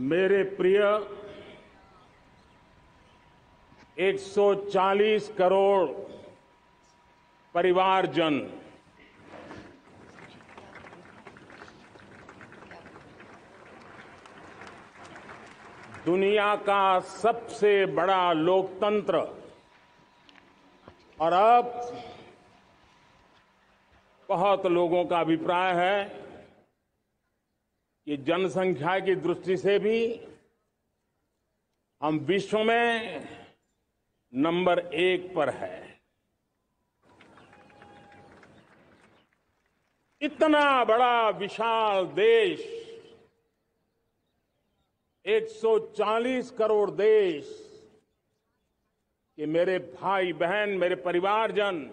मेरे प्रिय 140 करोड़ परिवारजन, दुनिया का सबसे बड़ा लोकतंत्र और अब बहुत लोगों का अभिप्राय है कि जनसंख्या की दृष्टि से भी हम विश्व में नंबर 1 पर है। इतना बड़ा विशाल देश, 140 करोड़ देश के मेरे भाई बहन, मेरे परिवारजन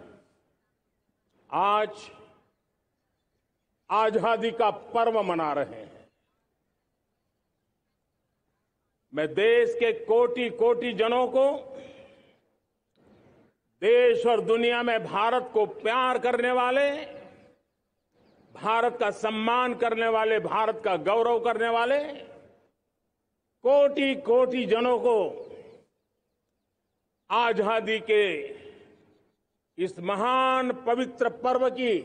आज आजादी का पर्व मना रहे हैं। मैं देश के कोटि कोटि जनों को, देश और दुनिया में भारत को प्यार करने वाले, भारत का सम्मान करने वाले, भारत का गौरव करने वाले कोटि कोटि जनों को आजादी के इस महान पवित्र पर्व की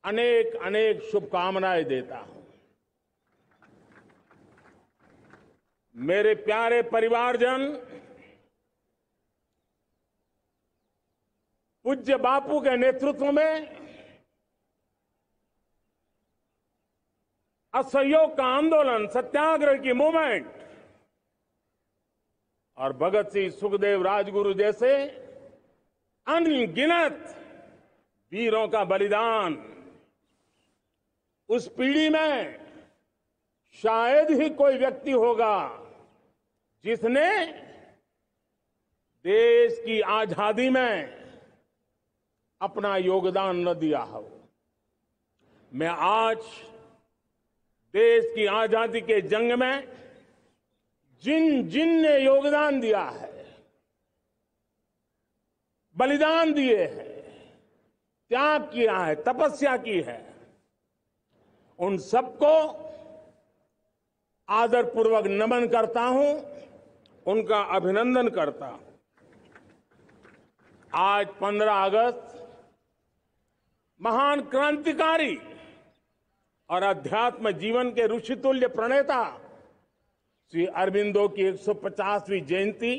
अनेक अनेक शुभकामनाएं देता हूं। मेरे प्यारे परिवारजन, पूज्य बापू के नेतृत्व में असहयोग का आंदोलन, सत्याग्रह की मूवमेंट और भगत सिंह, सुखदेव, राजगुरु जैसे अनगिनत वीरों का बलिदान, उस पीढ़ी में शायद ही कोई व्यक्ति होगा जिसने देश की आजादी में अपना योगदान न दिया हो। मैं आज देश की आजादी के जंग में जिन जिन ने योगदान दिया है, बलिदान दिए हैं, त्याग किया है, तपस्या की है, उन सबको आदरपूर्वक नमन करता हूं, उनका अभिनंदन करता हूं। आज 15 अगस्त महान क्रांतिकारी और अध्यात्म जीवन के ऋषितुल्य प्रणेता श्री अरबिंदो की 150वीं जयंती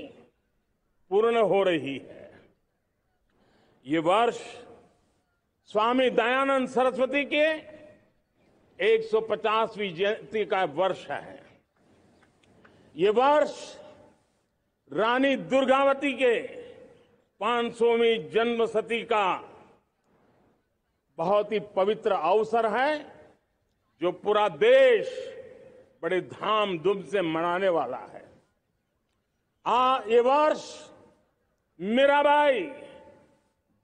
पूर्ण हो रही है। ये वर्ष स्वामी दयानंद सरस्वती के 150वीं जयंती का वर्ष है। ये वर्ष रानी दुर्गावती के 500वीं जन्मशती का बहुत ही पवित्र अवसर है, जो पूरा देश बड़े धामधूम से मनाने वाला है। ये वर्ष मीराबाई,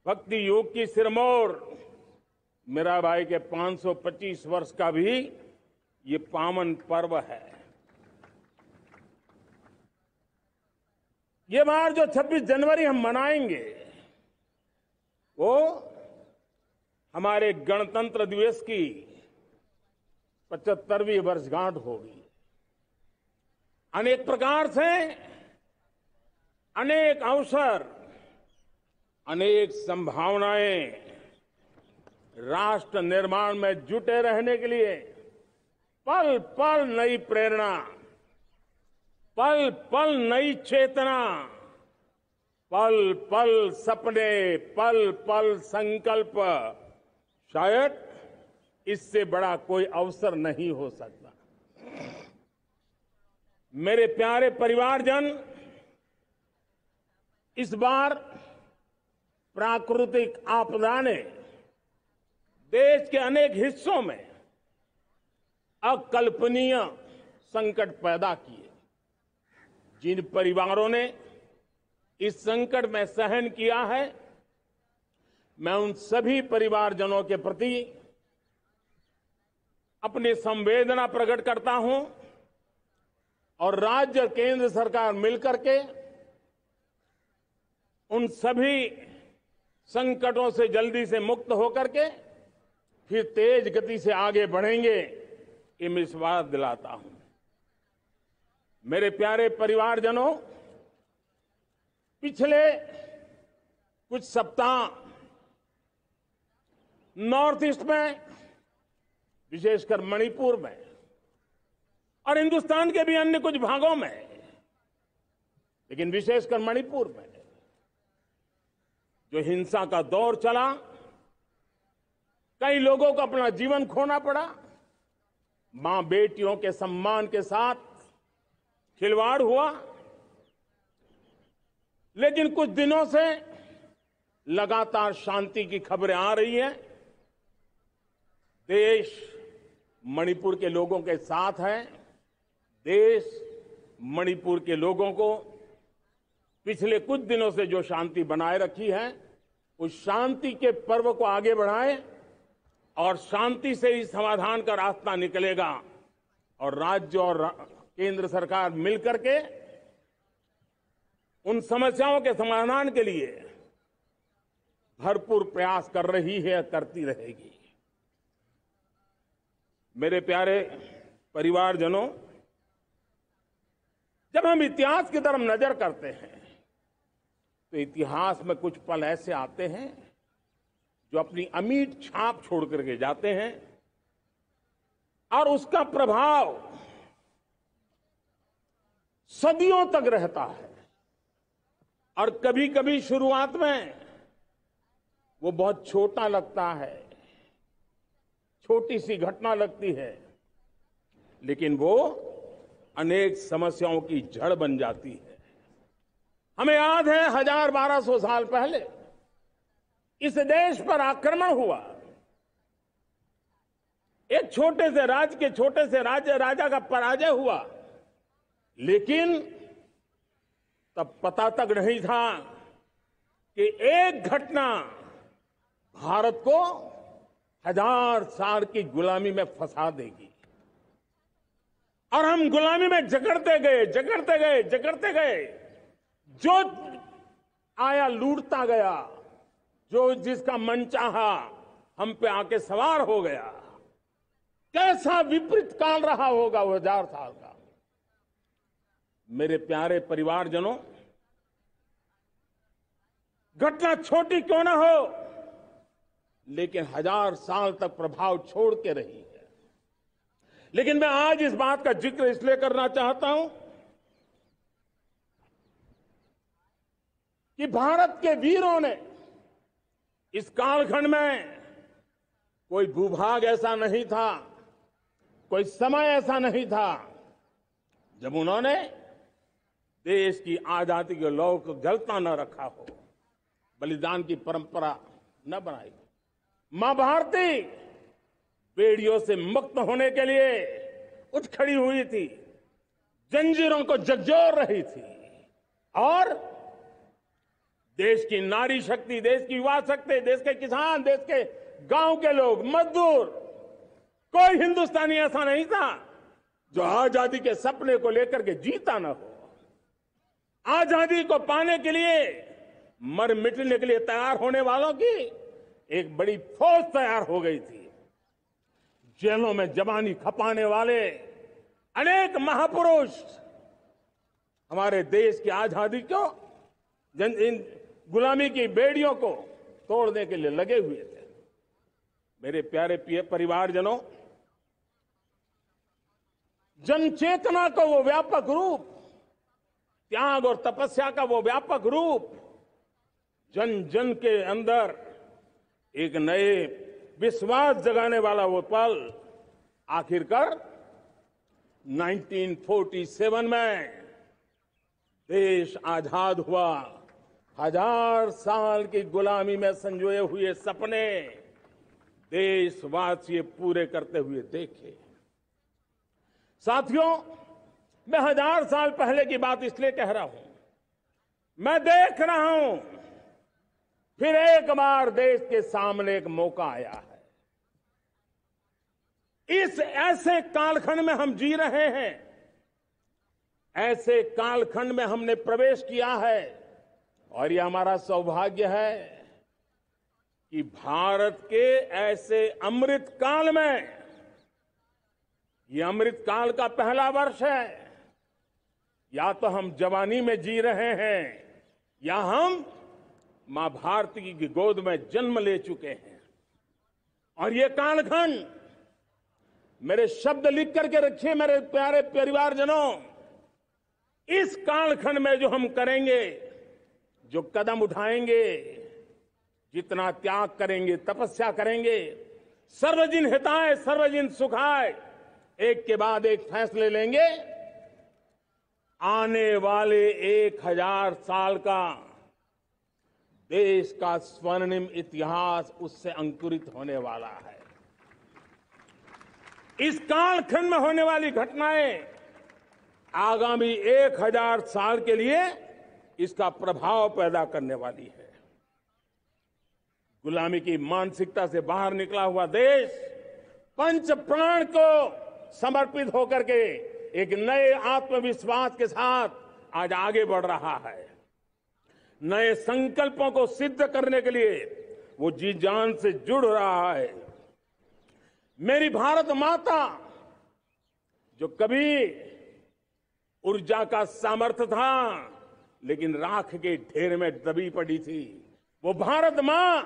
भक्ति योग की सिरमौर मीराबाई के 525 वर्ष का भी ये पावन पर्व है। ये बार जो 26 जनवरी हम मनाएंगे वो हमारे गणतंत्र दिवस की 75वीं वर्षगांठ होगी। अनेक प्रकार से अनेक अवसर, अनेक संभावनाएं राष्ट्र निर्माण में जुटे रहने के लिए पल पल नई प्रेरणा, पल पल नई चेतना, पल पल सपने, पल पल संकल्प, शायद इससे बड़ा कोई अवसर नहीं हो सकता। मेरे प्यारे परिवारजन, इस बार प्राकृतिक आपदा ने देश के अनेक हिस्सों में अकल्पनीय संकट पैदा किए। जिन परिवारों ने इस संकट में सहन किया है, मैं उन सभी परिवारजनों के प्रति अपनी संवेदना प्रकट करता हूं और राज्य और केंद्र सरकार मिलकर के उन सभी संकटों से जल्दी से मुक्त होकर के फिर तेज गति से आगे बढ़ेंगे, ये मैं विश्वास दिलाता हूं। मेरे प्यारे परिवारजनों, पिछले कुछ सप्ताह नॉर्थ ईस्ट में, विशेषकर मणिपुर में और हिंदुस्तान के भी अन्य कुछ भागों में, लेकिन विशेषकर मणिपुर में जो हिंसा का दौर चला, कई लोगों को अपना जीवन खोना पड़ा, मां बेटियों के सम्मान के साथ खिलवाड़ हुआ। लेकिन कुछ दिनों से लगातार शांति की खबरें आ रही हैं। देश मणिपुर के लोगों के साथ है। देश मणिपुर के लोगों को पिछले कुछ दिनों से जो शांति बनाए रखी है, उस शांति के पर्व को आगे बढ़ाए और शांति से ही समाधान का रास्ता निकलेगा। और राज्य और केंद्र सरकार मिलकर के उन समस्याओं के समाधान के लिए भरपूर प्रयास कर रही है, करती रहेगी। मेरे प्यारे परिवारजनों, जब हम इतिहास की तरफ नजर करते हैं तो इतिहास में कुछ पल ऐसे आते हैं जो अपनी अमिट छाप छोड़ करके जाते हैं और उसका प्रभाव सदियों तक रहता है। और कभी कभी शुरुआत में वो बहुत छोटा लगता है, छोटी सी घटना लगती है, लेकिन वो अनेक समस्याओं की जड़ बन जाती है। हमें याद है 1200 साल पहले इस देश पर आक्रमण हुआ। एक छोटे से राज्य के छोटे से राजा का पराजय हुआ, लेकिन तब पता तक नहीं था कि एक घटना भारत को 1000 साल की गुलामी में फंसा देगी। और हम गुलामी में जकड़ते गए, जो आया लूटता गया, जो जिसका मन चाहा हम पे आके सवार हो गया। कैसा विपरीत काल रहा होगा वो 1000 साल का। मेरे प्यारे परिवारजनों, घटना छोटी क्यों ना हो, लेकिन 1000 साल तक प्रभाव छोड़ के रही है। लेकिन मैं आज इस बात का जिक्र इसलिए करना चाहता हूं कि भारत के वीरों ने इस कालखंड में कोई भूभाग ऐसा नहीं था, कोई समय ऐसा नहीं था जब उन्होंने देश की आजादी के लौ को जलता न रखा हो, बलिदान की परंपरा न बनाई। मां भारती बेड़ियों से मुक्त होने के लिए उठ खड़ी हुई थी, जंजीरों को झकझोर रही थी और देश की नारी शक्ति, देश की युवा शक्ति, देश के किसान, देश के गांव के लोग, मजदूर, कोई हिंदुस्तानी ऐसा नहीं था जो आजादी के सपने को लेकर के जीता न हो। आजादी को पाने के लिए मर मिटने के लिए तैयार होने वालों की एक बड़ी फौज तैयार हो गई थी। जेलों में जवानी खपाने वाले अनेक महापुरुष हमारे देश की आजादी को, इन गुलामी की बेड़ियों को तोड़ने के लिए लगे हुए थे। मेरे प्यारे परिवारजनों, जनचेतना का वो व्यापक रूप, त्याग और तपस्या का वो व्यापक रूप, जन जन के अंदर एक नए विश्वास जगाने वाला वो पल आखिरकार 1947 में देश आजाद हुआ। 1000 साल की गुलामी में संजोए हुए सपने देशवासी पूरे करते हुए देखे। साथियों, मैं 1000 साल पहले की बात इसलिए कह रहा हूं, मैं देख रहा हूं फिर एक बार देश के सामने एक मौका आया है। इस ऐसे कालखंड में हम जी रहे हैं, ऐसे कालखंड में हमने प्रवेश किया है और यह हमारा सौभाग्य है कि भारत के ऐसे अमृत काल में, यह अमृत काल का पहला वर्ष है, या तो हम जवानी में जी रहे हैं या हम मां भारती की गोद में जन्म ले चुके हैं। और ये कालखंड, मेरे शब्द लिख करके रखिए मेरे प्यारे परिवारजनों, इस कालखंड में जो हम करेंगे, जो कदम उठाएंगे, जितना त्याग करेंगे, तपस्या करेंगे, सर्वजन हिताय सर्वजन सुखाय, एक के बाद एक फैसले लेंगे, आने वाले 1000 साल का देश का स्वर्णिम इतिहास उससे अंकुरित होने वाला है। इस कालखंड में होने वाली घटनाएं आगामी 1000 साल के लिए इसका प्रभाव पैदा करने वाली है। गुलामी की मानसिकता से बाहर निकला हुआ देश पंच प्राण को समर्पित होकर के एक नए आत्मविश्वास के साथ आज आगे बढ़ रहा है। नए संकल्पों को सिद्ध करने के लिए वो जी जान से जुड़ रहा है। मेरी भारत माता, जो कभी ऊर्जा का सामर्थ्य था लेकिन राख के ढेर में दबी पड़ी थी, वो भारत मां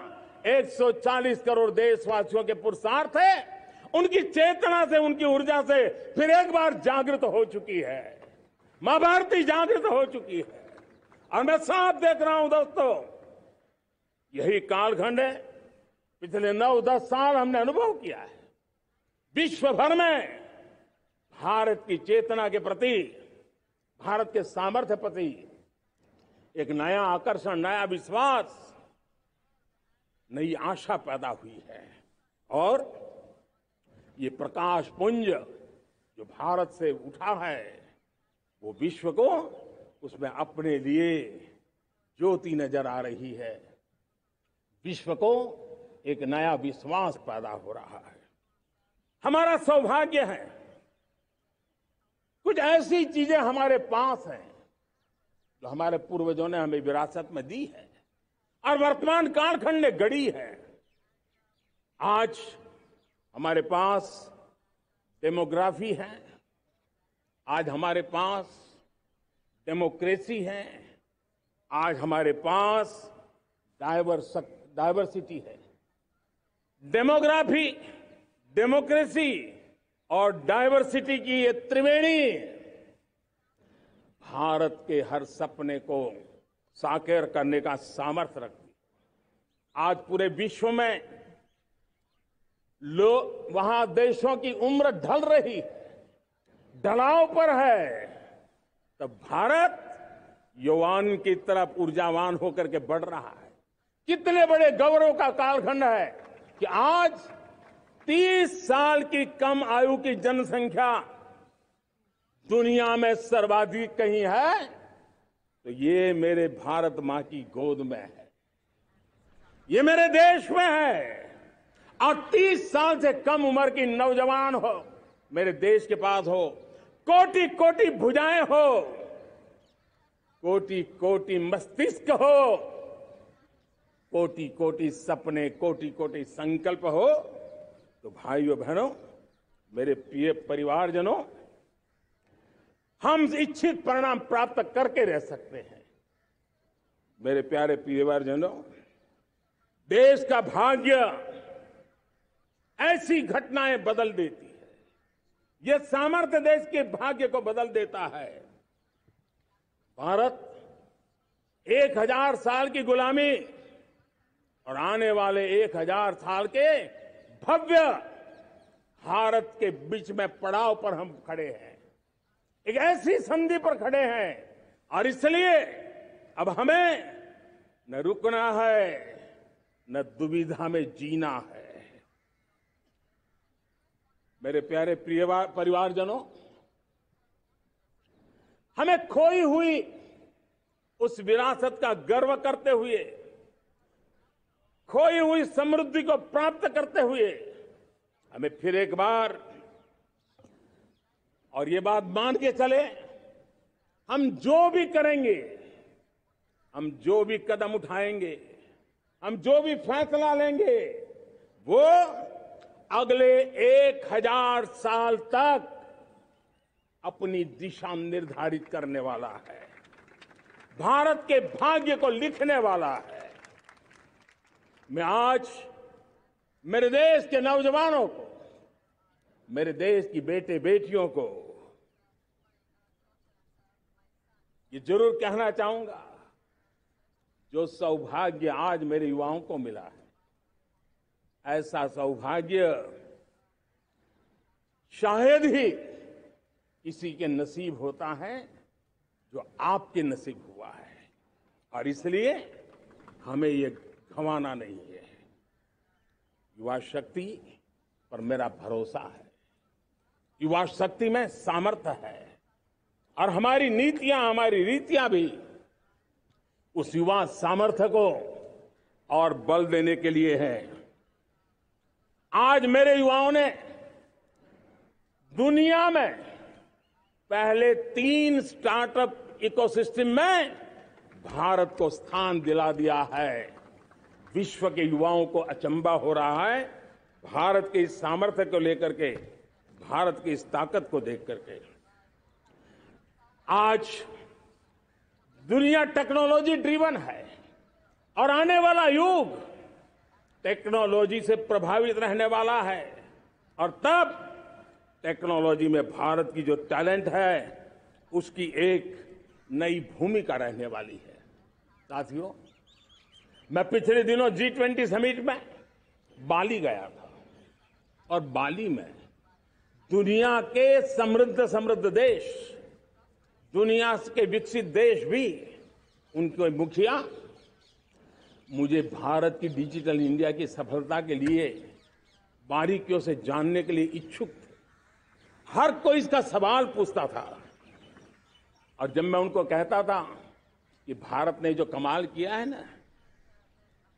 140 करोड़ देशवासियों के पुरुषार्थ है। उनकी चेतना से, उनकी ऊर्जा से फिर एक बार जागृत हो चुकी है। मां भारती जागृत हो चुकी है। और मैं साफ देख रहा हूं दोस्तों, यही कालखंड है, पिछले 9-10 साल हमने अनुभव किया है। विश्व भर में भारत की चेतना के प्रति, भारत के सामर्थ्य प्रति एक नया आकर्षण, नया विश्वास, नई आशा पैदा हुई है। और ये प्रकाश पुंज जो भारत से उठा है, वो विश्व को उसमें अपने लिए ज्योति नजर आ रही है। विश्व को एक नया विश्वास पैदा हो रहा है। हमारा सौभाग्य है, कुछ ऐसी चीजें हमारे पास हैं जो हमारे पूर्वजों ने हमें विरासत में दी है और वर्तमान कालखंड ने गढ़ी है। आज हमारे पास डेमोग्राफी है, आज हमारे पास डेमोक्रेसी है, आज हमारे पास डायवर्सिटी है। डेमोग्राफी, डेमोक्रेसी और डायवर्सिटी की ये त्रिवेणी भारत के हर सपने को साकार करने का सामर्थ्य रखती। आज पूरे विश्व में वहां देशों की उम्र ढल रही है, ढलाव पर है, तब भारत यौवन की तरफ ऊर्जावान होकर के बढ़ रहा है। कितने बड़े गौरव का कालखंड है कि आज 30 साल की कम आयु की जनसंख्या दुनिया में सर्वाधिक कहीं है तो ये मेरे भारत मां की गोद में है, ये मेरे देश में है। और 30 साल से कम उम्र की नौजवान हो मेरे देश के पास हो, कोटि कोटि भुजाएं हो, कोटि कोटि मस्तिष्क हो, कोटि कोटि सपने, कोटि कोटि संकल्प हो, तो भाइयों बहनों, मेरे प्रिय परिवारजनों, हम इच्छित परिणाम प्राप्त करके रह सकते हैं। मेरे प्यारे परिवारजनों, देश का भाग्य ऐसी घटनाएं बदल देती है। यह सामर्थ्य देश के भाग्य को बदल देता है। भारत 1000 साल की गुलामी और आने वाले 1000 साल के भव्य भारत के बीच में पड़ाव पर हम खड़े हैं, एक ऐसी संधि पर खड़े हैं। और इसलिए अब हमें न रुकना है, न दुविधा में जीना है। मेरे प्यारे परिवारजनों, हमें खोई हुई उस विरासत का गर्व करते हुए, खोई हुई समृद्धि को प्राप्त करते हुए, हमें फिर एक बार, और ये बात मान के चले, हम जो भी करेंगे, हम जो भी कदम उठाएंगे, हम जो भी फैसला लेंगे, वो अगले 1000 साल तक अपनी दिशा निर्धारित करने वाला है, भारत के भाग्य को लिखने वाला है। मैं आज मेरे देश के नौजवानों को, मेरे देश की बेटे बेटियों को ये जरूर कहना चाहूंगा, जो सौभाग्य आज मेरे युवाओं को मिला है, ऐसा सौभाग्य शायद ही किसी के नसीब होता है जो आपके नसीब हुआ है। और इसलिए हमें ये गंवाना नहीं है। युवा शक्ति पर मेरा भरोसा है, युवा शक्ति में सामर्थ्य है, और हमारी नीतियां, हमारी रीतियां भी उस युवा सामर्थ्य को और बल देने के लिए है। आज मेरे युवाओं ने दुनिया में पहले 3 स्टार्टअप इकोसिस्टम में भारत को स्थान दिला दिया है। विश्व के युवाओं को अचंभा हो रहा है भारत के इस सामर्थ्य को लेकर के, भारत की इस ताकत को देख करके। आज दुनिया टेक्नोलॉजी ड्रिवन है और आने वाला युग टेक्नोलॉजी से प्रभावित रहने वाला है, और तब टेक्नोलॉजी में भारत की जो टैलेंट है उसकी एक नई भूमिका रहने वाली है। साथियों, मैं पिछले दिनों G20 समिट में बाली गया था, और बाली में दुनिया के समृद्ध देश, दुनिया के विकसित देश भी, उनके मुखिया मुझे भारत की डिजिटल इंडिया की सफलता के लिए बारीकियों से जानने के लिए इच्छुक थे। हर कोई इसका सवाल पूछता था, और जब मैं उनको कहता था कि भारत ने जो कमाल किया है ना,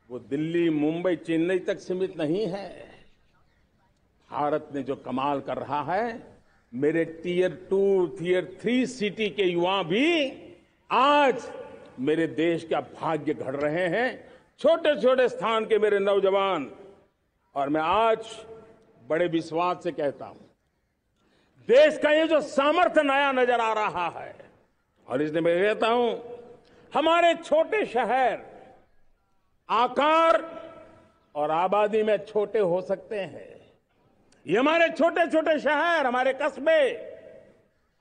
वो दिल्ली, मुंबई, चेन्नई तक सीमित नहीं है। भारत ने जो कमाल कर रहा है, मेरे टियर 2, टियर 3 सिटी के युवा भी आज मेरे देश का भाग्य गढ़ रहे हैं। छोटे छोटे स्थान के मेरे नौजवान, और मैं आज बड़े विश्वास से कहता हूं, देश का ये जो सामर्थ्य नया नजर आ रहा है, और इसलिए मैं कहता हूं, हमारे छोटे शहर आकार और आबादी में छोटे हो सकते हैं। ये हमारे छोटे छोटे शहर, हमारे कस्बे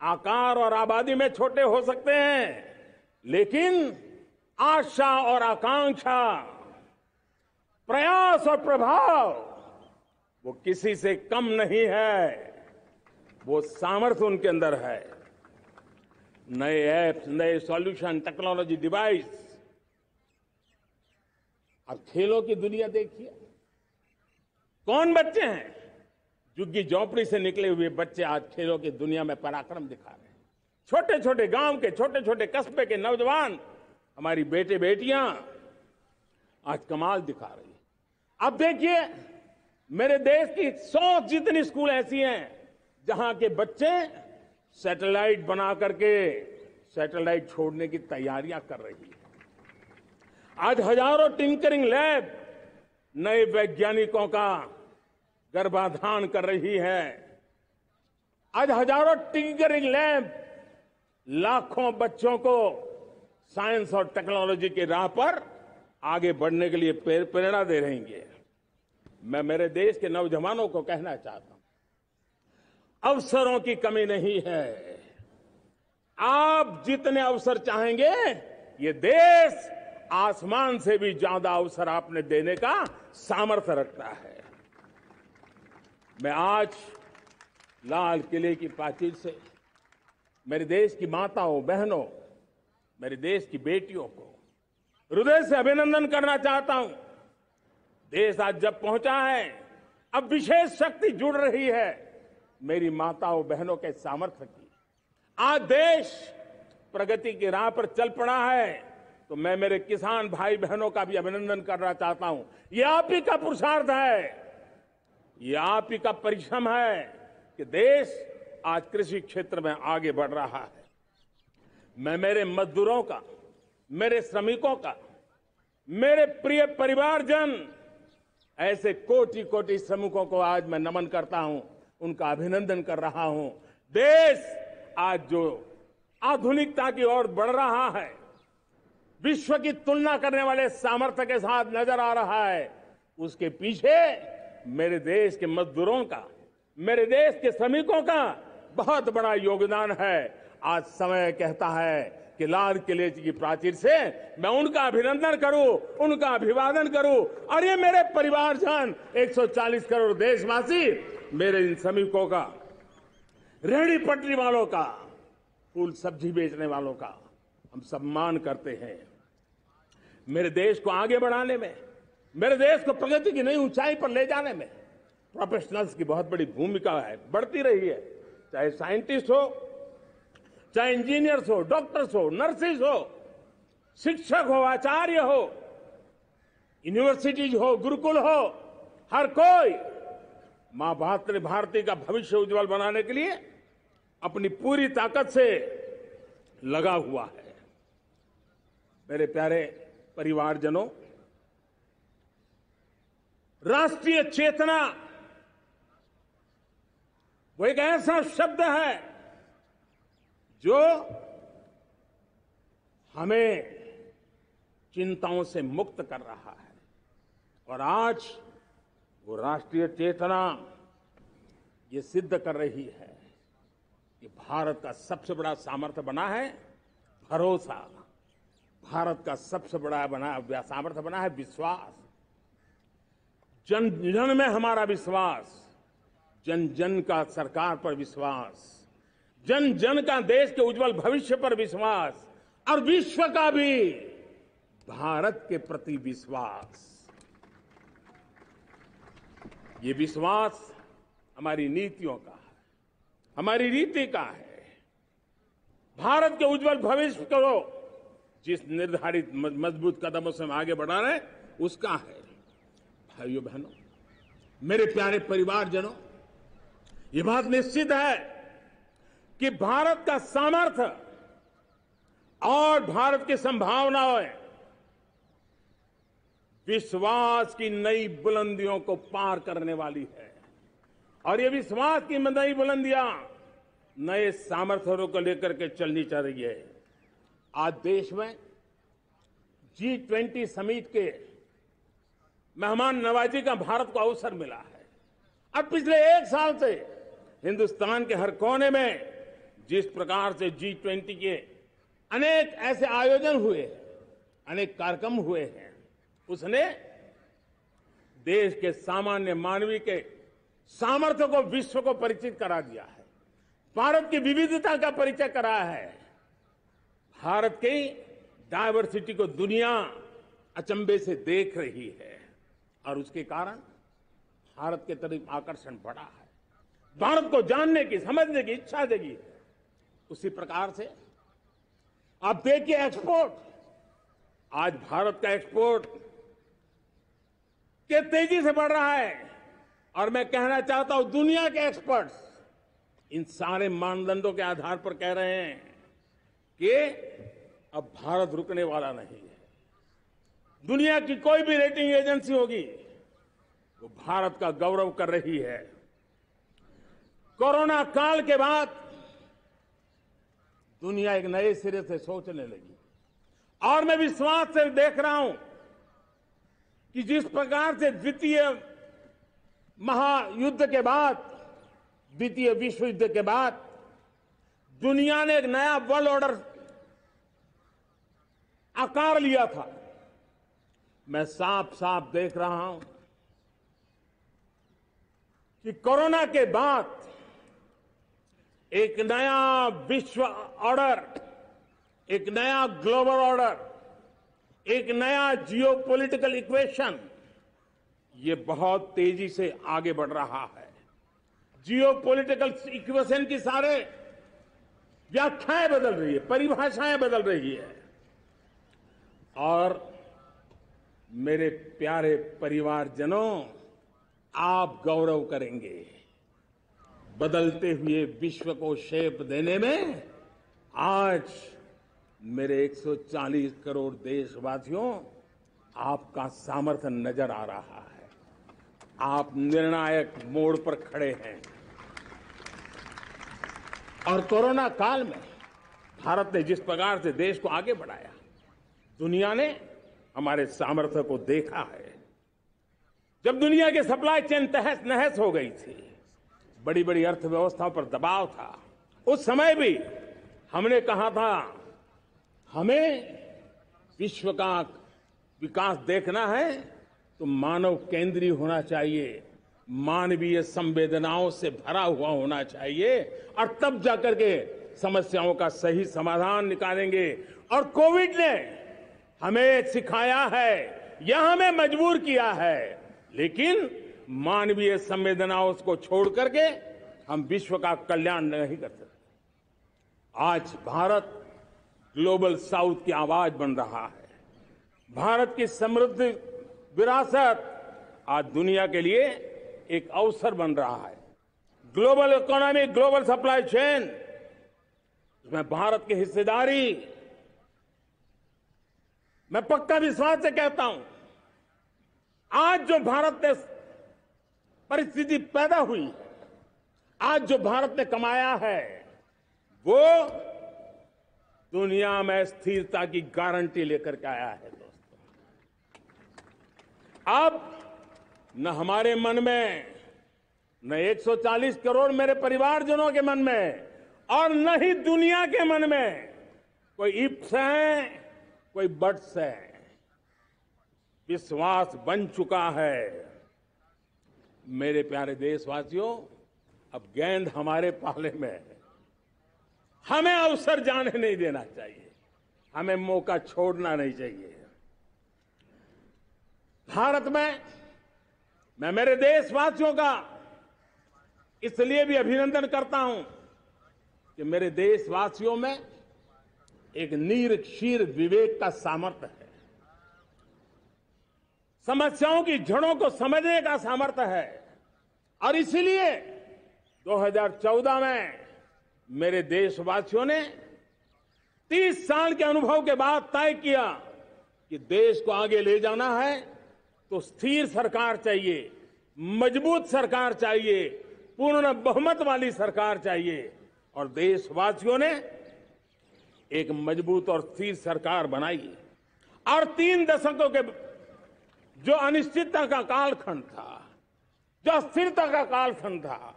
आकार और आबादी में छोटे हो सकते हैं, लेकिन आशा और आकांक्षा, प्रयास और प्रभाव वो किसी से कम नहीं है। वो सामर्थ्य उनके अंदर है। नए ऐप्स, नए सॉल्यूशन, टेक्नोलॉजी डिवाइस। अब खेलों की दुनिया देखिए, कौन बच्चे हैं? झुग्गी झोंपड़ी से निकले हुए बच्चे आज खेलों की दुनिया में पराक्रम दिखा रहे हैं। छोटे छोटे गांव के, छोटे छोटे कस्बे के नौजवान, हमारी बेटे बेटियां आज कमाल दिखा रही हैं। अब देखिए, मेरे देश की 100 जितनी स्कूल ऐसी हैं जहां के बच्चे सैटेलाइट बना करके सैटेलाइट छोड़ने की तैयारियां कर रही है। आज हजारों टिंकरिंग लैब नए वैज्ञानिकों का गर्भाधान कर रही है। आज हजारों टिंकरिंग लैब लाखों बच्चों को साइंस और टेक्नोलॉजी की राह पर आगे बढ़ने के लिए प्रेरणा दे रही है। मैं मेरे देश के नौजवानों को कहना चाहता हूं, अवसरों की कमी नहीं है। आप जितने अवसर चाहेंगे, ये देश आसमान से भी ज्यादा अवसर आपने देने का सामर्थ्य रखता है। मैं आज लाल किले की प्राचीर से मेरे देश की माताओं, बहनों, मेरे देश की बेटियों को हृदय से अभिनंदन करना चाहता हूं। देश आज जब पहुंचा है, अब विशेष शक्ति जुड़ रही है मेरी माताओं बहनों के सामर्थ्य की। आज देश प्रगति की राह पर चल पड़ा है, तो मैं मेरे किसान भाई बहनों का भी अभिनंदन करना चाहता हूं। ये आप ही का पुरुषार्थ है, ये आप ही का परिश्रम है कि देश आज कृषि क्षेत्र में आगे बढ़ रहा है। मैं मेरे मजदूरों का, मेरे श्रमिकों का, मेरे प्रिय परिवारजन, ऐसे कोटि कोटि श्रमिकों को आज मैं नमन करता हूं, उनका अभिनंदन कर रहा हूं। देश आज जो आधुनिकता की ओर बढ़ रहा है, विश्व की तुलना करने वाले सामर्थ्य के साथ नजर आ रहा है, उसके पीछे मेरे देश के मजदूरों का, मेरे देश के श्रमिकों का बहुत बड़ा योगदान है। आज समय कहता है कि लाल किले की प्राचीर से मैं उनका अभिनंदन करूं, उनका अभिवादन करूं, और ये मेरे परिवारजन 140 करोड़ देशवासी, मेरे इन श्रमिकों का, रेहड़ी पटरी वालों का, फूल सब्जी बेचने वालों का हम सम्मान करते हैं। मेरे देश को आगे बढ़ाने में, मेरे देश को प्रगति की नई ऊंचाई पर ले जाने में प्रोफेशनल्स की बहुत बड़ी भूमिका है, बढ़ती रही है। चाहे साइंटिस्ट हो, चाहे इंजीनियर्स हो, डॉक्टर्स हो, नर्सेज हो, शिक्षक हो, आचार्य हो, यूनिवर्सिटीज हो, गुरुकुल हो, हर कोई मां भारती का भविष्य उज्जवल बनाने के लिए अपनी पूरी ताकत से लगा हुआ है। मेरे प्यारे परिवारजनों, राष्ट्रीय चेतना वो एक ऐसा शब्द है जो हमें चिंताओं से मुक्त कर रहा है, और आज वो राष्ट्रीय चेतना ये सिद्ध कर रही है कि भारत का सबसे बड़ा सामर्थ्य बना है भरोसा, भारत का सबसे बड़ा सामर्थ्य बना है विश्वास। जन जन में हमारा विश्वास, जन जन का सरकार पर विश्वास, जन जन का देश के उज्जवल भविष्य पर विश्वास, और विश्व का भी भारत के प्रति विश्वास। ये विश्वास हमारी नीतियों का है, हमारी रीति का है। भारत के उज्जवल भविष्य को जिस निर्धारित मजबूत कदमों से हम आगे बढ़ा रहे हैं, उसका है। भाइयों बहनों, मेरे प्यारे परिवारजनों, ये बात निश्चित है कि भारत का सामर्थ्य और भारत की संभावनाएं विश्वास की नई बुलंदियों को पार करने वाली है, और ये विश्वास की नई बुलंदियां नए सामर्थ्यों को लेकर के चलनी चाह रही है। आज देश में G20 समिट के मेहमान नवाजी का भारत को अवसर मिला है। अब पिछले एक साल से हिंदुस्तान के हर कोने में जिस प्रकार से G20 के अनेक ऐसे आयोजन हुए, अनेक कार्यक्रम हुए हैं, उसने देश के सामान्य मानवीय के सामर्थ्य को विश्व को परिचित करा दिया है, भारत की विविधता का परिचय कराया है, भारत की डायवर्सिटी को दुनिया अचंभे से देख रही है, और उसके कारण भारत के तरफ आकर्षण बढ़ा है, भारत को जानने की, समझने की इच्छा जगी है। उसी प्रकार से आप देखिए एक्सपोर्ट, आज भारत का एक्सपोर्ट के तेजी से बढ़ रहा है, और मैं कहना चाहता हूं दुनिया के एक्सपर्ट्स इन सारे मानदंडों के आधार पर कह रहे हैं कि अब भारत रुकने वाला नहीं है। दुनिया की कोई भी रेटिंग एजेंसी होगी वो भारत का गौरव कर रही है। कोरोना काल के बाद दुनिया एक नए सिरे से सोचने लगी, और मैं विश्वास से देख रहा हूं कि जिस प्रकार से द्वितीय महायुद्ध के बाद, द्वितीय विश्व युद्ध के बाद दुनिया ने एक नया वर्ल्ड ऑर्डर आकार लिया था, मैं साफ साफ देख रहा हूं कि कोरोना के बाद एक नया विश्व ऑर्डर, एक नया ग्लोबल ऑर्डर, एक नया जियोपॉलिटिकल इक्वेशन, ये बहुत तेजी से आगे बढ़ रहा है। जियोपॉलिटिकल इक्वेशन की सारे व्याख्याएं बदल रही है, परिभाषाएं बदल रही है, और मेरे प्यारे परिवारजनों, आप गौरव करेंगे। बदलते हुए विश्व को शेप देने में आज मेरे 140 करोड़ देशवासियों, आपका सामर्थ्य नजर आ रहा है। आप निर्णायक मोड़ पर खड़े हैं। और कोरोना काल में भारत ने जिस प्रकार से देश को आगे बढ़ाया, दुनिया ने हमारे सामर्थ्य को देखा है। जब दुनिया की सप्लाई चेन तहस नहस हो गई थी, बड़ी बड़ी अर्थव्यवस्थाओं पर दबाव था, उस समय भी हमने कहा था हमें विश्व का विकास देखना है तो मानव केंद्रीय होना चाहिए, मानवीय संवेदनाओं से भरा हुआ होना चाहिए, और तब जाकर के समस्याओं का सही समाधान निकालेंगे। और कोविड ने हमें सिखाया है या हमें मजबूर किया है, लेकिन मानवीय संवेदनाओं को छोड़ करके हम विश्व का कल्याण नहीं कर सकते। आज भारत ग्लोबल साउथ की आवाज बन रहा है। भारत की समृद्ध विरासत आज दुनिया के लिए एक अवसर बन रहा है। Global economy, global supply chain, इसमें भारत की हिस्सेदारी, मैं पक्का विश्वास से कहता हूं, आज जो भारत ने परिस्थिति पैदा हुई है, आज जो भारत ने कमाया है, वो दुनिया में स्थिरता की गारंटी लेकर के आया है। दोस्तों, अब न हमारे मन में, न 140 करोड़ मेरे परिवारजनों के मन में, और न ही दुनिया के मन में कोई इफ्स है, कोई बट्स है। विश्वास बन चुका है। मेरे प्यारे देशवासियों, अब गेंद हमारे पाले में है। हमें अवसर जाने नहीं देना चाहिए, हमें मौका छोड़ना नहीं चाहिए। भारत में मैं मेरे देशवासियों का इसलिए भी अभिनंदन करता हूं कि मेरे देशवासियों में एक नीर-क्षीर विवेक का सामर्थ्य है, समस्याओं की जड़ों को समझने का सामर्थ्य है। और इसीलिए 2014 में मेरे देशवासियों ने 30 साल के अनुभव के बाद तय किया कि देश को आगे ले जाना है तो स्थिर सरकार चाहिए, मजबूत सरकार चाहिए, पूर्ण बहुमत वाली सरकार चाहिए। और देशवासियों ने एक मजबूत और स्थिर सरकार बनाई। और 3 दशकों के जो अनिश्चितता का कालखंड था, जो अस्थिरता का कालखंड था,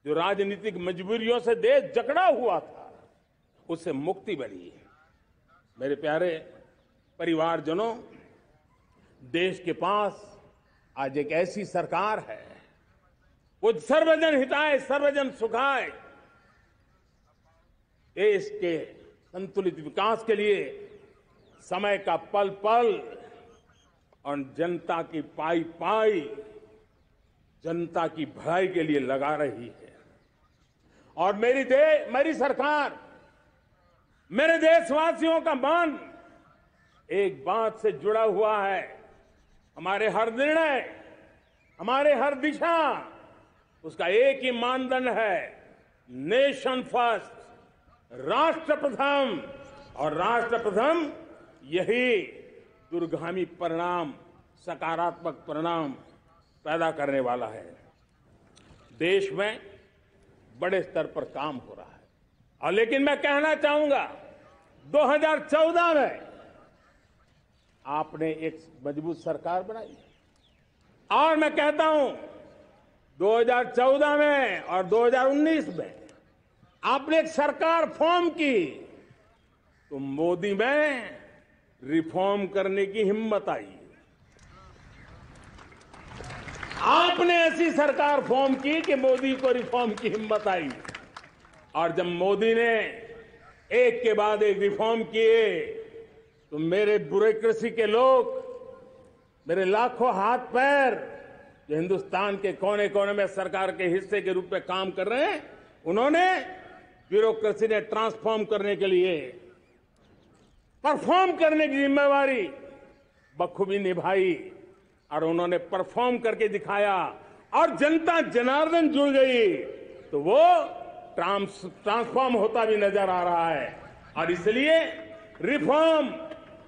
जो राजनीतिक मजबूरियों से देश जकड़ा हुआ था, उससे मुक्ति मिली। मेरे प्यारे परिवारजनों, देश के पास आज एक ऐसी सरकार है, वो सर्वजन हिताय सर्वजन सुखाय, देश के संतुलित विकास के लिए समय का पल पल और जनता की पाई पाई, जनता की भलाई के लिए लगा रही है। और मेरी सरकार, मेरे देशवासियों का मन एक बात से जुड़ा हुआ है। हमारे हर निर्णय, हमारे हर दिशा, उसका एक ही मानदंड है, नेशन फर्स्ट, राष्ट्र प्रथम। और राष्ट्र प्रथम यही दूरगामी परिणाम, सकारात्मक परिणाम पैदा करने वाला है। देश में बड़े स्तर पर काम हो रहा है। और लेकिन मैं कहना चाहूंगा, 2014 में आपने एक मजबूत सरकार बनाई, और मैं कहता हूं 2014 में और 2019 में आपने एक सरकार फॉर्म की, तो मोदी में रिफॉर्म करने की हिम्मत आई। आपने ऐसी सरकार फॉर्म की कि मोदी को रिफॉर्म की हिम्मत आई। और जब मोदी ने एक के बाद एक रिफॉर्म किए, तो मेरे ब्यूरोक्रेसी के लोग, मेरे लाखों हाथ पैर जो हिंदुस्तान के कोने कोने में सरकार के हिस्से के रूप में काम कर रहे हैं, उन्होंने ब्यूरोक्रेसी ने ट्रांसफॉर्म करने के लिए, परफॉर्म करने की जिम्मेवारी बखूबी निभाई। और उन्होंने परफॉर्म करके दिखाया, और जनता जनार्दन जुड़ गई, तो वो ट्रांसफॉर्म होता भी नजर आ रहा है। और इसलिए रिफॉर्म,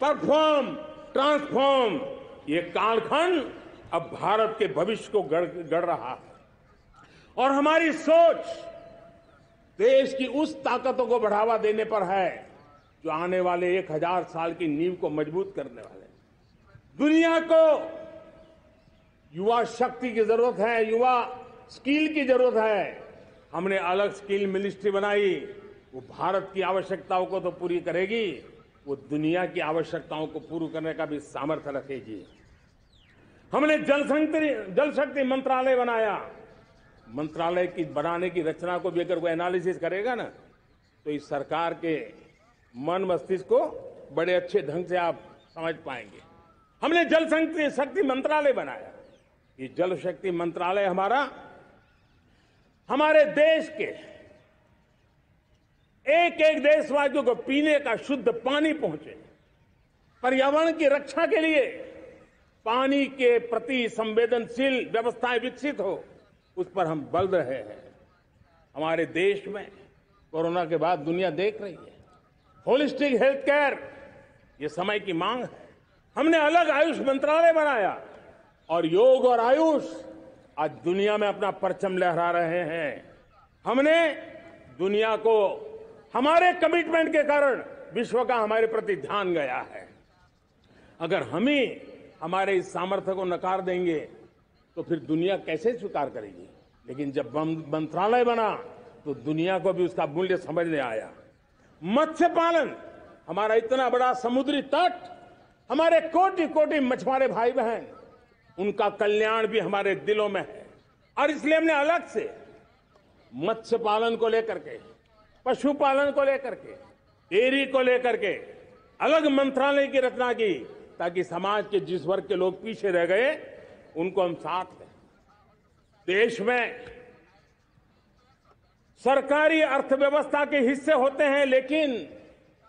परफॉर्म, ट्रांसफॉर्म, ये कालखंड अब भारत के भविष्य को गढ़ रहा है। और हमारी सोच देश की उस ताकतों को बढ़ावा देने पर है जो आने वाले 1000 साल की नींव को मजबूत करने वाले हैं। दुनिया को युवा शक्ति की जरूरत है, युवा स्किल की जरूरत है। हमने अलग स्किल मिनिस्ट्री बनाई, वो भारत की आवश्यकताओं को तो पूरी करेगी, वो दुनिया की आवश्यकताओं को पूरी करने का भी सामर्थ्य रखेगी। हमने जल शक्ति मंत्रालय बनाया। मंत्रालय की बनाने की रचना को भी अगर कोई एनालिसिस करेगा ना, तो इस सरकार के मन मस्तिष्क को बड़े अच्छे ढंग से आप समझ पाएंगे। हमने जल शक्ति मंत्रालय बनाया। ये जल शक्ति मंत्रालय हमारे देश के एक एक देशवासियों को पीने का शुद्ध पानी पहुंचे, पर्यावरण की रक्षा के लिए पानी के प्रति संवेदनशील व्यवस्थाएं विकसित हो, उस पर हम बल रहे हैं। हमारे देश में कोरोना के बाद दुनिया देख रही है होलिस्टिक हेल्थ केयर, ये समय की मांग है। हमने अलग आयुष मंत्रालय बनाया और योग और आयुष आज दुनिया में अपना परचम लहरा रहे हैं। हमने दुनिया को हमारे कमिटमेंट के कारण विश्व का हमारे प्रति ध्यान गया है। अगर हम ही हमारे इस सामर्थ्य को नकार देंगे तो फिर दुनिया कैसे स्वीकार करेगी। लेकिन जब मंत्रालय बना तो दुनिया को भी उसका मूल्य समझ में आया। मत्स्य पालन, हमारा इतना बड़ा समुद्री तट, हमारे कोटि कोटि मछुआरे भाई बहन, उनका कल्याण भी हमारे दिलों में है। और इसलिए हमने अलग से मत्स्य पालन को लेकर के, पशुपालन को लेकर के, डेयरी को लेकर के अलग मंत्रालय की रचना की, ताकि समाज के जिस वर्ग के लोग पीछे रह गए उनको हम साथ लें। देश में सरकारी अर्थव्यवस्था के हिस्से होते हैं, लेकिन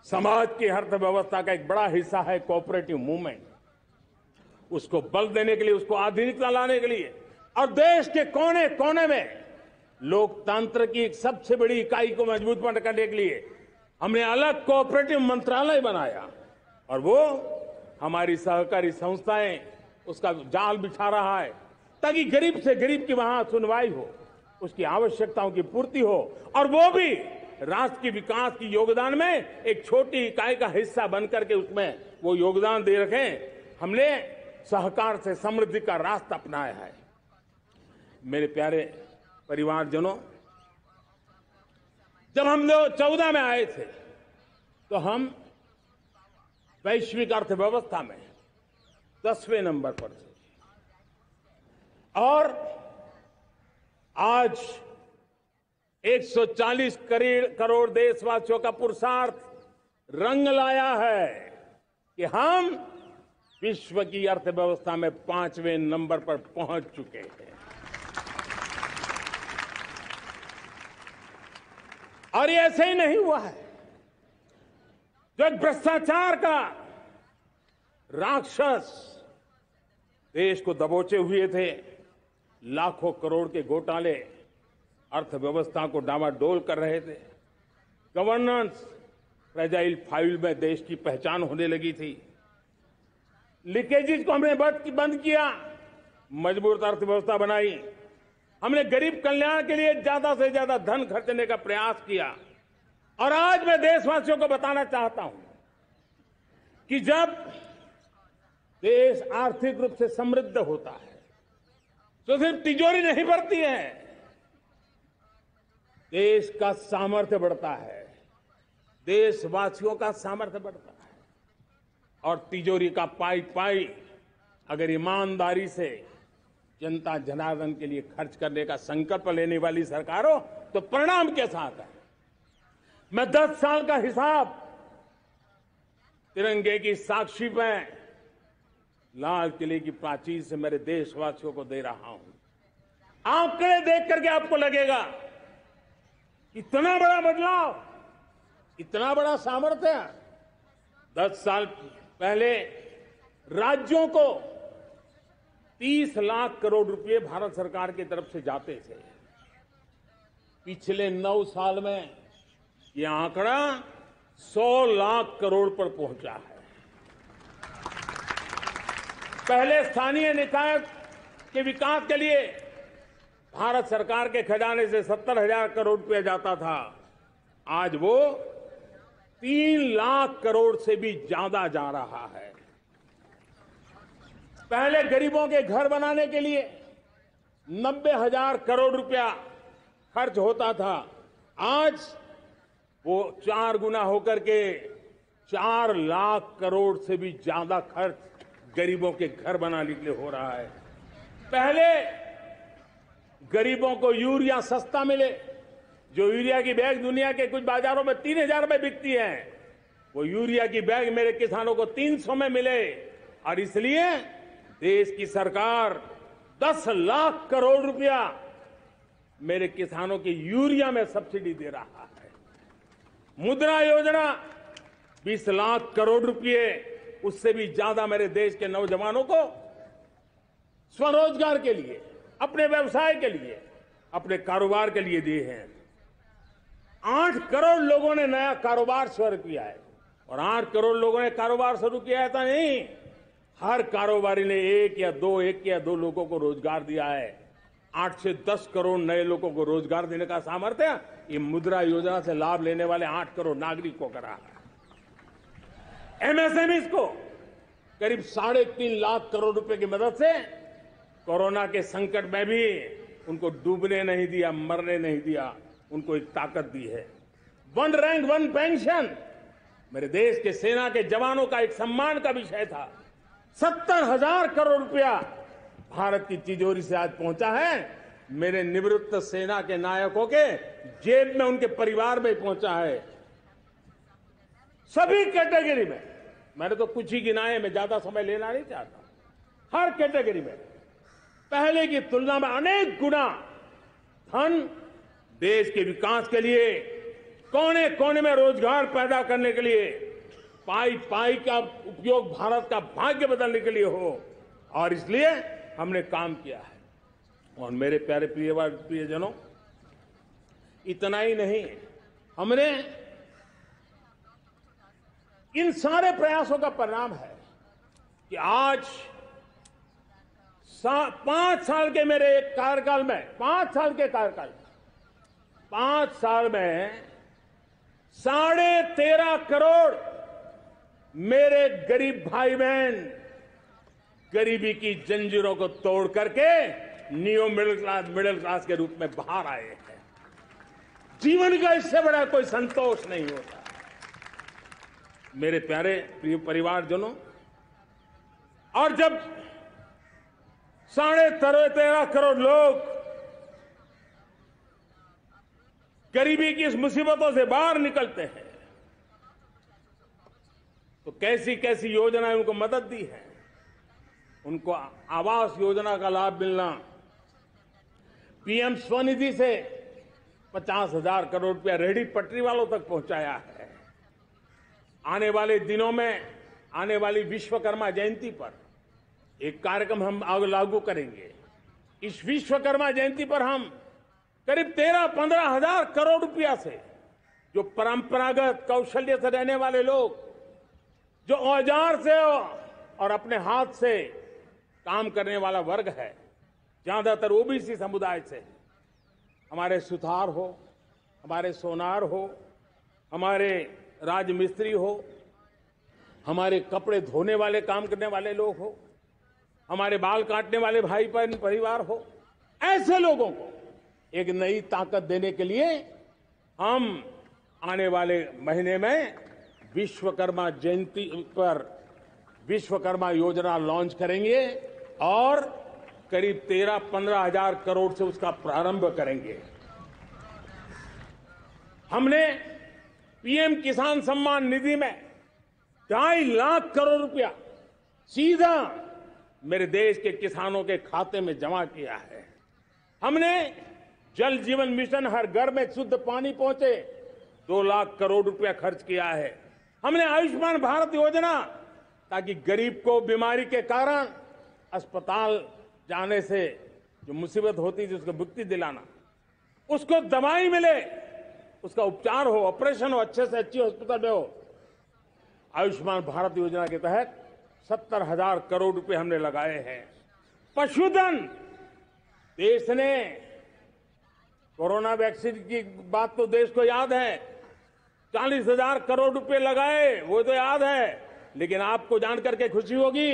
समाज की अर्थव्यवस्था का एक बड़ा हिस्सा है कोऑपरेटिव मूवमेंट। उसको बल देने के लिए, उसको आधुनिकता लाने के लिए और देश के कोने कोने में लोकतंत्र की एक सबसे बड़ी इकाई को मजबूत करने के लिए हमने अलग कोऑपरेटिव मंत्रालय बनाया। और वो हमारी सहकारी संस्थाएं उसका जाल बिछा रहा है, ताकि गरीब से गरीब की वहां सुनवाई हो, उसकी आवश्यकताओं की पूर्ति हो, और वो भी राष्ट्र के विकास की योगदान में एक छोटी इकाई का हिस्सा बनकर के उसमें वो योगदान दे रखें। हमने सहकार से समृद्धि का रास्ता अपनाया है। मेरे प्यारे परिवारजनों, जब हम लोग 14 में आए थे तो हम वैश्विक अर्थव्यवस्था में 10वें नंबर पर थे, और आज 140 करोड़ देशवासियों का पुरुषार्थ रंग लाया है कि हम विश्व की अर्थव्यवस्था में 5वें नंबर पर पहुंच चुके हैं। और ये ऐसे ही नहीं हुआ है। जो एक भ्रष्टाचार का राक्षस देश को दबोचे हुए थे, लाखों करोड़ के घोटाले अर्थव्यवस्था को डामाडोल कर रहे थे, गवर्नेंस फ्रेजाइल फाइल में देश की पहचान होने लगी थी, लीकेजेस को हमने बंद किया, मजबूत अर्थव्यवस्था बनाई, हमने गरीब कल्याण के लिए ज्यादा से ज्यादा धन खर्चने का प्रयास किया। और आज मैं देशवासियों को बताना चाहता हूं कि जब देश आर्थिक रूप से समृद्ध होता है तो सिर्फ तिजोरी नहीं भरती है, देश का सामर्थ्य बढ़ता है, देशवासियों का सामर्थ्य बढ़ता है। और तिजोरी का पाई पाई अगर ईमानदारी से जनता जनार्दन के लिए खर्च करने का संकल्प लेने वाली सरकार हो तो परिणाम के साथ है। मैं 10 साल का हिसाब तिरंगे की साक्षी में लाल किले की प्राचीर से मेरे देशवासियों को दे रहा हूं। आंकड़े देख करके आपको लगेगा इतना बड़ा बदलाव, इतना बड़ा सामर्थ्य। 10 साल पहले राज्यों को 30 लाख करोड़ रुपए भारत सरकार की तरफ से जाते थे। पिछले 9 साल में यह आंकड़ा 100 लाख करोड़ पर पहुंचा है। पहले स्थानीय निकाय के विकास के लिए भारत सरकार के खजाने से 70,000 करोड़ रुपया जाता था, आज वो 3 लाख करोड़ से भी ज्यादा जा रहा है। पहले गरीबों के घर बनाने के लिए 90,000 करोड़ रुपया खर्च होता था, आज वो 4 गुना होकर के 4 लाख करोड़ से भी ज्यादा खर्च गरीबों के घर बनाने के लिए हो रहा है। पहले गरीबों को यूरिया सस्ता मिले, जो यूरिया की बैग दुनिया के कुछ बाजारों में 3,000 में बिकती है, वो यूरिया की बैग मेरे किसानों को 300 में मिले। और इसलिए देश की सरकार 10 लाख करोड़ रुपया मेरे किसानों की यूरिया में सब्सिडी दे रहा है। मुद्रा योजना 20 लाख करोड़ रुपए, उससे भी ज्यादा मेरे देश के नौजवानों को स्वरोजगार के लिए, अपने व्यवसाय के लिए, अपने कारोबार के लिए दिए हैं। 8 करोड़ लोगों ने नया कारोबार शुरू किया है, और 8 करोड़ लोगों ने कारोबार शुरू किया है ऐसा नहीं, हर कारोबारी ने एक या दो लोगों को रोजगार दिया है। 8 से 10 करोड़ नए लोगों को रोजगार देने का सामर्थ्य ये मुद्रा योजना से लाभ लेने वाले 8 करोड़ नागरिकों को रहा है। एमएसएमईज को करीब 3.5 लाख करोड़ रुपए की मदद से कोरोना के संकट में भी उनको डूबने नहीं दिया, मरने नहीं दिया, उनको एक ताकत दी है। 1 रैंक 1 पेंशन मेरे देश के सेना के जवानों का एक सम्मान का विषय था। 70,000 करोड़ रुपया भारत की तिजोरी से आज पहुंचा है, मेरे निवृत्त सेना के नायकों के जेब में, उनके परिवार में पहुंचा है। सभी कैटेगरी में, मैंने तो कुछ ही गिनाए, मैं ज्यादा समय लेना नहीं चाहता। हर कैटेगरी में पहले की तुलना में अनेक गुना धन देश के विकास के लिए, कोने कोने में रोजगार पैदा करने के लिए, पाई पाई का उपयोग भारत का भाग्य बदलने के लिए हो, और इसलिए हमने काम किया है। और मेरे प्यारे प्रियजनों, इतना ही नहीं, हमने इन सारे प्रयासों का परिणाम है कि आज 5 साल के मेरे कार्यकाल में, 5 साल के कार्यकाल में, 5 साल में 13.5 करोड़ मेरे गरीब भाई बहन गरीबी की जंजीरों को तोड़ करके न्यू मिडिल क्लास के रूप में बाहर आए हैं। जीवन का इससे बड़ा कोई संतोष नहीं होता। मेरे प्यारे प्रिय परिवारजनों, और जब 13.5 करोड़ लोग गरीबी की इस मुसीबतों से बाहर निकलते हैं, तो कैसी कैसी योजनाएं उनको मदद दी है। उनको आवास योजना का लाभ मिलना, पीएम स्वनिधि से 50,000 करोड़ रुपया रेहड़ी पटरी वालों तक पहुंचाया है। आने वाले दिनों में, आने वाली विश्वकर्मा जयंती पर एक कार्यक्रम हम लागू करेंगे। इस विश्वकर्मा जयंती पर हम करीब 13-15 हजार करोड़ रुपया से, जो परंपरागत कौशल्य से रहने वाले लोग, जो औजार से और अपने हाथ से काम करने वाला वर्ग है, ज्यादातर ओबीसी समुदाय से, हमारे सुथार हो, हमारे सोनार हो, हमारे राजमिस्त्री हो, हमारे कपड़े धोने वाले काम करने वाले लोग हो, हमारे बाल काटने वाले भाई बहन परिवार हो, ऐसे लोगों को एक नई ताकत देने के लिए हम आने वाले महीने में विश्वकर्मा जयंती पर विश्वकर्मा योजना लॉन्च करेंगे और करीब 13-15 हजार करोड़ से उसका प्रारंभ करेंगे। हमने पीएम किसान सम्मान निधि में 2.5 लाख करोड़ रुपया सीधा मेरे देश के किसानों के खाते में जमा किया है। हमने जल जीवन मिशन, हर घर में शुद्ध पानी पहुंचे, 2 लाख करोड़ रुपया खर्च किया है। हमने आयुष्मान भारत योजना, ताकि गरीब को बीमारी के कारण अस्पताल जाने से जो मुसीबत होती थी उसको मुक्ति दिलाना, उसको दवाई मिले, उसका उपचार हो, ऑपरेशन हो, अच्छे से अच्छी हॉस्पिटल में हो। आयुष्मान भारत योजना के तहत 70,000 करोड़ रुपए हमने लगाए हैं। पशुधन, देश ने कोरोना वैक्सीन की बात तो देश को याद है। 40,000 करोड़ रुपए लगाए, वो तो याद है। लेकिन आपको जानकर के खुशी होगी,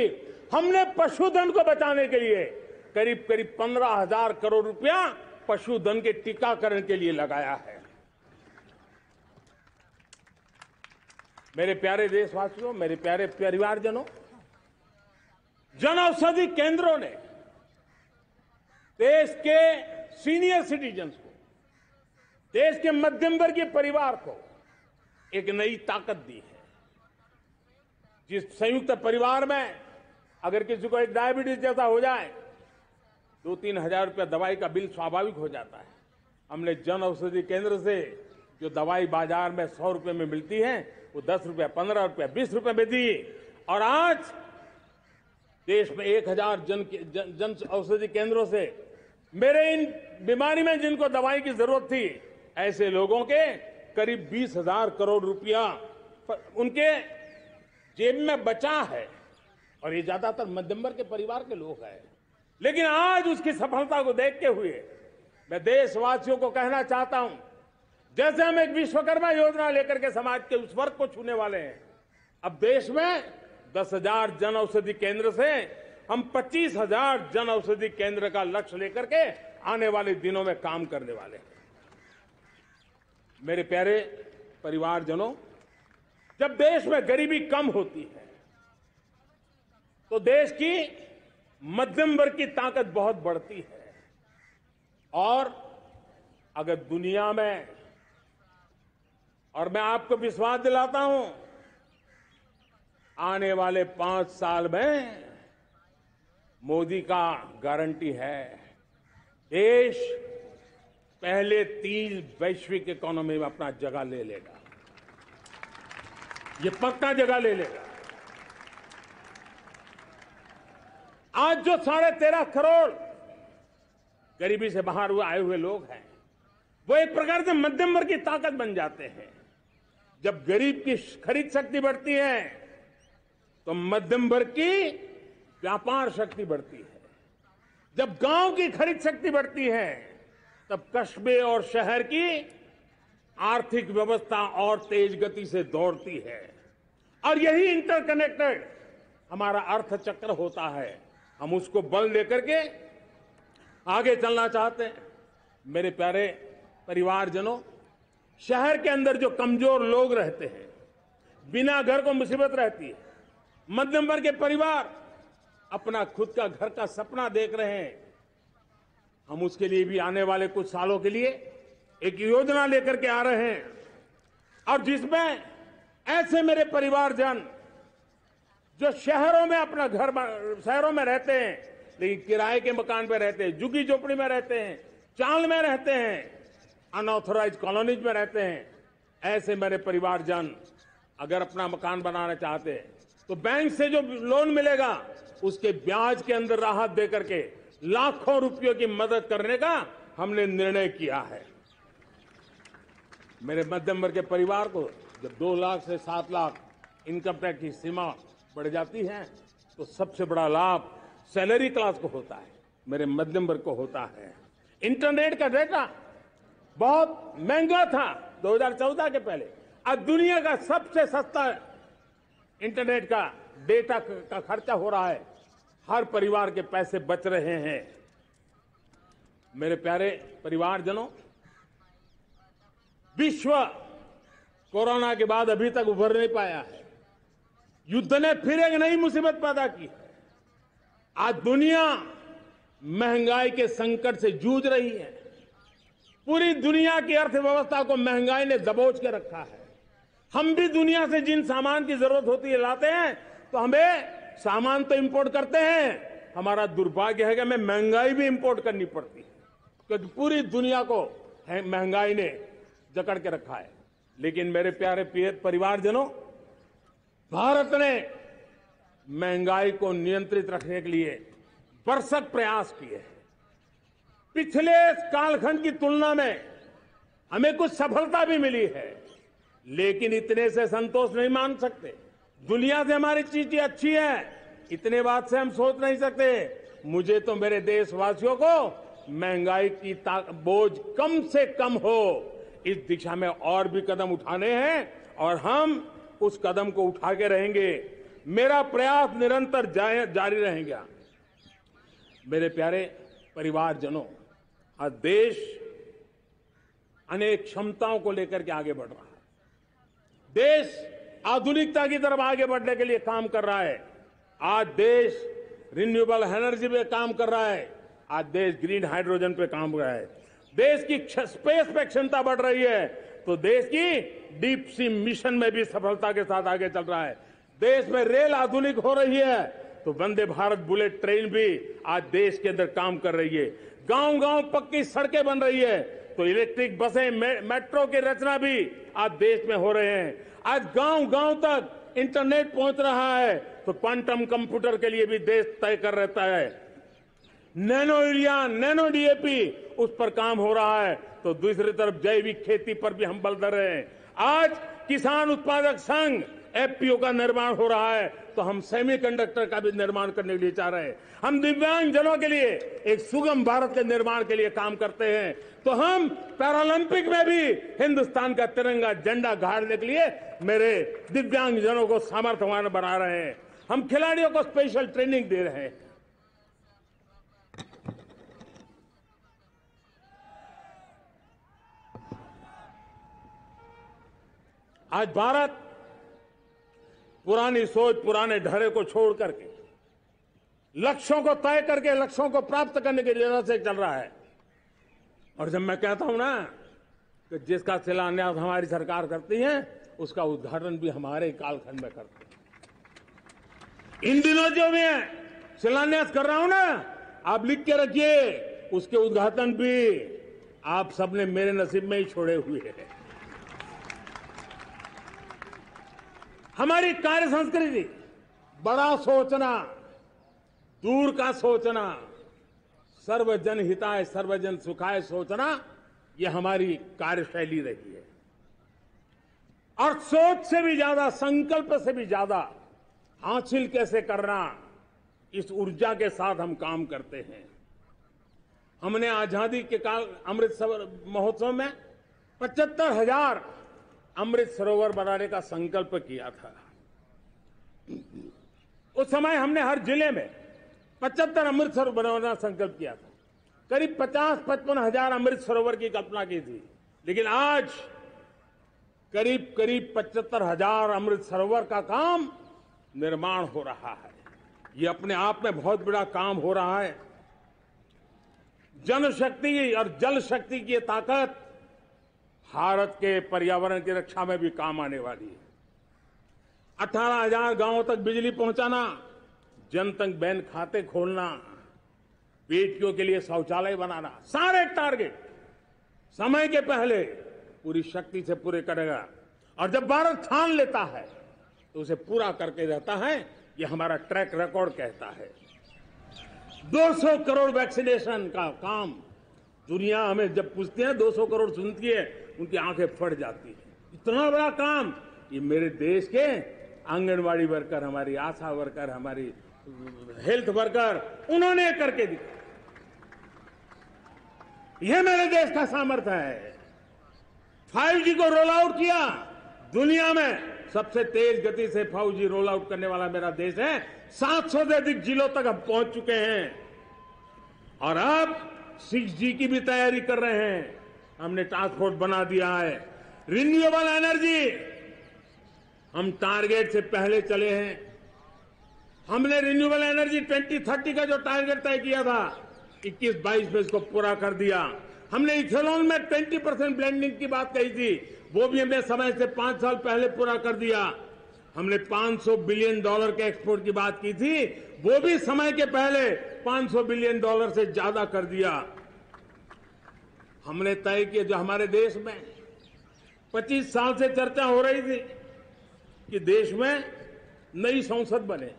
हमने पशुधन को बचाने के लिए करीब करीब 15,000 करोड़ रुपया पशुधन के टीकाकरण के लिए लगाया है। मेरे प्यारे देशवासियों, मेरे प्यारे परिवारजनों, जन औषधि केंद्रों ने देश के सीनियर सिटीजन्स को, देश के मध्यम वर्गीय परिवार को एक नई ताकत दी है। जिस संयुक्त परिवार में अगर किसी को एक डायबिटीज जैसा हो जाए, 2-3 हजार रुपया दवाई का बिल स्वाभाविक हो जाता है। हमने जन औषधि केंद्र से जो दवाई बाजार में 100 रुपए में मिलती है, वो 10 रुपया, 15 रुपया, 20 रुपए में दी। और आज देश में 1,000 जन औषधि केंद्रों से मेरे इन बीमारी में जिनको दवाई की जरूरत थी, ऐसे लोगों के करीब 20,000 करोड़ रुपया उनके जेब में बचा है। और ये ज्यादातर मध्यम वर्ग के परिवार के लोग हैं। लेकिन आज उसकी सफलता को देखते हुए मैं देशवासियों को कहना चाहता हूं, जैसे हम एक विश्वकर्मा योजना लेकर के समाज के उस वर्ग को छूने वाले हैं, अब देश में 10,000 जन औषधि केंद्र से हम 25,000 जन औषधि केंद्र का लक्ष्य लेकर के आने वाले दिनों में काम करने वाले हैं। मेरे प्यारे परिवारजनों, जब देश में गरीबी कम होती है तो देश की मध्यम वर्ग की ताकत बहुत बढ़ती है। और अगर दुनिया में, और मैं आपको विश्वास दिलाता हूं, आने वाले 5 साल में मोदी का गारंटी है, देश पहले 3 वैश्विक इकोनॉमी में अपना जगह ले लेगा। ये पक्का जगह ले लेगा। आज जो 13.5 करोड़ गरीबी से बाहर आए हुए लोग हैं, वो एक प्रकार से मध्यम वर्ग की ताकत बन जाते हैं। जब गरीब की खरीद शक्ति बढ़ती है तो मध्यम वर्ग की व्यापार शक्ति बढ़ती है। जब गांव की खरीद शक्ति बढ़ती है तब कस्बे और शहर की आर्थिक व्यवस्था और तेज गति से दौड़ती है। और यही इंटरकनेक्टेड हमारा अर्थचक्र होता है। हम उसको बल लेकर के आगे चलना चाहते हैं। मेरे प्यारे परिवारजनों, शहर के अंदर जो कमजोर लोग रहते हैं, बिना घर को मुसीबत रहती है, मध्यम वर्ग के परिवार अपना खुद का घर का सपना देख रहे हैं, हम उसके लिए भी आने वाले कुछ सालों के लिए एक योजना लेकर के आ रहे हैं। और जिसमें ऐसे मेरे परिवारजन जो शहरों में अपना घर, शहरों में रहते हैं लेकिन किराए के मकान पे रहते हैं, झुग्गी झोपड़ी में रहते हैं, चाल में रहते हैं, अनऑथोराइज कॉलोनीज में रहते हैं, ऐसे मेरे परिवारजन अगर अपना मकान बनाना चाहते हैं तो बैंक से जो लोन मिलेगा उसके ब्याज के अंदर राहत देकर के लाखों रुपयों की मदद करने का हमने निर्णय किया है। मेरे मध्यम वर्ग के परिवार को जब 2 लाख से 7 लाख इनकम टैक्स की सीमा बढ़ जाती है तो सबसे बड़ा लाभ सैलरी क्लास को होता है, मेरे मध्यम वर्ग को होता है। इंटरनेट का डेटा बहुत महंगा था 2014 के पहले, अब दुनिया का सबसे सस्ता इंटरनेट का डेटा का खर्चा हो रहा है। हर परिवार के पैसे बच रहे हैं। मेरे प्यारे परिवारजनों, विश्व कोरोना के बाद अभी तक उभर नहीं पाया है। युद्ध ने फिर एक नई मुसीबत पैदा की है। आज दुनिया महंगाई के संकट से जूझ रही है। पूरी दुनिया की अर्थव्यवस्था को महंगाई ने दबोच के रखा है। हम भी दुनिया से जिन सामान की जरूरत होती है लाते हैं, तो हमें सामान तो इंपोर्ट करते हैं। हमारा दुर्भाग्य है कि हमें महंगाई भी इंपोर्ट करनी पड़ती है, क्योंकि पूरी दुनिया को महंगाई ने जकड़ के रखा है। लेकिन मेरे प्यारे परिवारजनों, भारत ने महंगाई को नियंत्रित रखने के लिए भरसक प्रयास किए। पिछले कालखंड की तुलना में हमें कुछ सफलता भी मिली है, लेकिन इतने से संतोष नहीं मान सकते। दुनिया से हमारी चीजें अच्छी है, इतने बात से हम सोच नहीं सकते। मुझे तो मेरे देशवासियों को महंगाई की बोझ कम से कम हो, इस दिशा में और भी कदम उठाने हैं और हम उस कदम को उठा के रहेंगे। मेरा प्रयास निरंतर जारी रहेगा। मेरे प्यारे परिवारजनों, आज देश अनेक क्षमताओं को लेकर के आगे बढ़ रहा है। देश आधुनिकता की तरफ आगे बढ़ने के लिए काम कर रहा है। आज देश रिन्यूएबल एनर्जी पे काम कर रहा है। आज देश ग्रीन हाइड्रोजन पे काम कर रहा है। देश की स्पेस पे क्षमता बढ़ रही है, तो देश की डीप सी मिशन में भी सफलता के साथ आगे चल रहा है। देश में रेल आधुनिक हो रही है, तो वंदे भारत बुलेट ट्रेन भी आज देश के अंदर काम कर रही है। गांव गांव पक्की सड़कें बन रही है, तो इलेक्ट्रिक बसें, मेट्रो की रचना भी आज देश में हो रहे हैं। आज गांव गांव तक इंटरनेट पहुंच रहा है, तो क्वांटम कंप्यूटर के लिए भी देश तय कर रहता है। नैनो यूरिया, नैनो डीएपी, उस पर काम हो रहा है, तो दूसरी तरफ जैविक खेती पर भी हम बल दे रहे हैं। आज किसान उत्पादक संघ एफपीओ का निर्माण हो रहा है, तो हम सेमीकंडक्टर का भी निर्माण करने के लिए चाह रहे हैं। हम दिव्यांग जनों के लिए एक सुगम भारत के निर्माण के लिए काम करते हैं, तो हम पैरालंपिक में भी हिंदुस्तान का तिरंगा झंडा गाड़ने के लिए मेरे दिव्यांग जनों को सामर्थ्यवान बना रहे हैं। हम खिलाड़ियों को स्पेशल ट्रेनिंग दे रहे हैं। आज भारत पुरानी सोच, पुराने ढर्रे को छोड़ करके लक्ष्यों को तय करके लक्ष्यों को प्राप्त करने की दिशा से चल रहा है। और जब मैं कहता हूं ना कि जिसका शिलान्यास हमारी सरकार करती है, उसका उद्घाटन भी हमारे कालखंड में करते हैं। इन दिनों जो मैं शिलान्यास कर रहा हूं ना, आप लिख के रखिए, उसके उद्घाटन भी आप सबने मेरे नसीब में ही छोड़े हुए हैं। हमारी कार्य संस्कृति, बड़ा सोचना, दूर का सोचना, सर्वजन हिताय सर्वजन सुखाय सोचना, ये हमारी कार्यशैली रही है। और सोच से भी ज्यादा, संकल्प से भी ज्यादा हासिल कैसे करना, इस ऊर्जा के साथ हम काम करते हैं। हमने आजादी के काल अमृत महोत्सव में 75,000 अमृत सरोवर बनाने का संकल्प किया था। उस समय हमने हर जिले में 75 अमृत सरोवर बनाना संकल्प किया था। करीब 50-55 हजार अमृत सरोवर की कल्पना की थी, लेकिन आज करीब 75,000 अमृत सरोवर का काम निर्माण हो रहा है। ये अपने आप में बहुत बड़ा काम हो रहा है। जनशक्ति और जल शक्ति की ताकत भारत के पर्यावरण की रक्षा में भी काम आने वाली है। 18,000 गांवों तक बिजली पहुंचाना, जनधन बैंक खाते खोलना, बेटियों के लिए शौचालय बनाना, सारे टारगेट समय के पहले पूरी शक्ति से पूरे करेगा। और जब भारत ठान लेता है तो उसे पूरा करके रहता है। ये हमारा ट्रैक रिकॉर्ड कहता है। 200 करोड़ वैक्सीनेशन का काम, दुनिया हमें जब पूछती है 200 करोड़ सुनती है, उनकी आंखें फट जाती है। इतना बड़ा काम ये मेरे देश के आंगनवाड़ी वर्कर, हमारी आशा वर्कर, हमारी हेल्थ वर्कर, उन्होंने करके दिखा। यह मेरे देश का सामर्थ्य है। 5G को रोल आउट किया, दुनिया में सबसे तेज गति से 5G रोल आउट करने वाला मेरा देश है। 700 से अधिक जिलों तक हम पहुंच चुके हैं और अब 6G की भी तैयारी कर रहे हैं। हमने टास्क फोर्स बना दिया है। रिन्यूएबल एनर्जी, हम टारगेट से पहले चले हैं। हमने रिन्यूएबल एनर्जी 2030 का जो टारगेट तय किया था, 21-22 में इसको पूरा कर दिया। हमने इथेनॉल में 20% ब्लेंडिंग की बात कही थी, वो भी हमने समय से 5 साल पहले पूरा कर दिया। हमने $500 बिलियन के एक्सपोर्ट की बात की थी, वो भी समय के पहले $500 बिलियन से ज्यादा कर दिया। हमने तय किया, जो हमारे देश में 25 साल से चर्चा हो रही थी कि देश में नई संसद बने,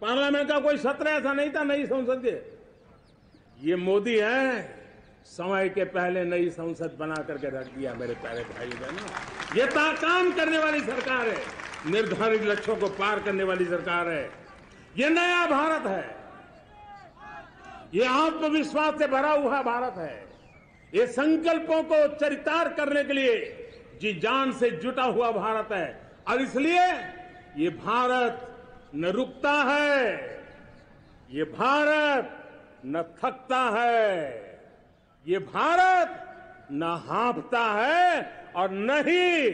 पार्लियामेंट का कोई सत्र ऐसा नहीं था नई संसद के। ये मोदी है, समय के पहले नई संसद बना करके रख दिया। मेरे प्यारे भाई बहनों, ये काम करने वाली सरकार है, निर्धारित लक्ष्यों को पार करने वाली सरकार है। ये नया भारत है। ये आत्मविश्वास से भरा हुआ भारत है। ये संकल्पों को चरितार्थ करने के लिए जी जान से जुटा हुआ भारत है। और इसलिए ये भारत न रुकता है, ये भारत न थकता है, ये भारत न हाँफता है और न ही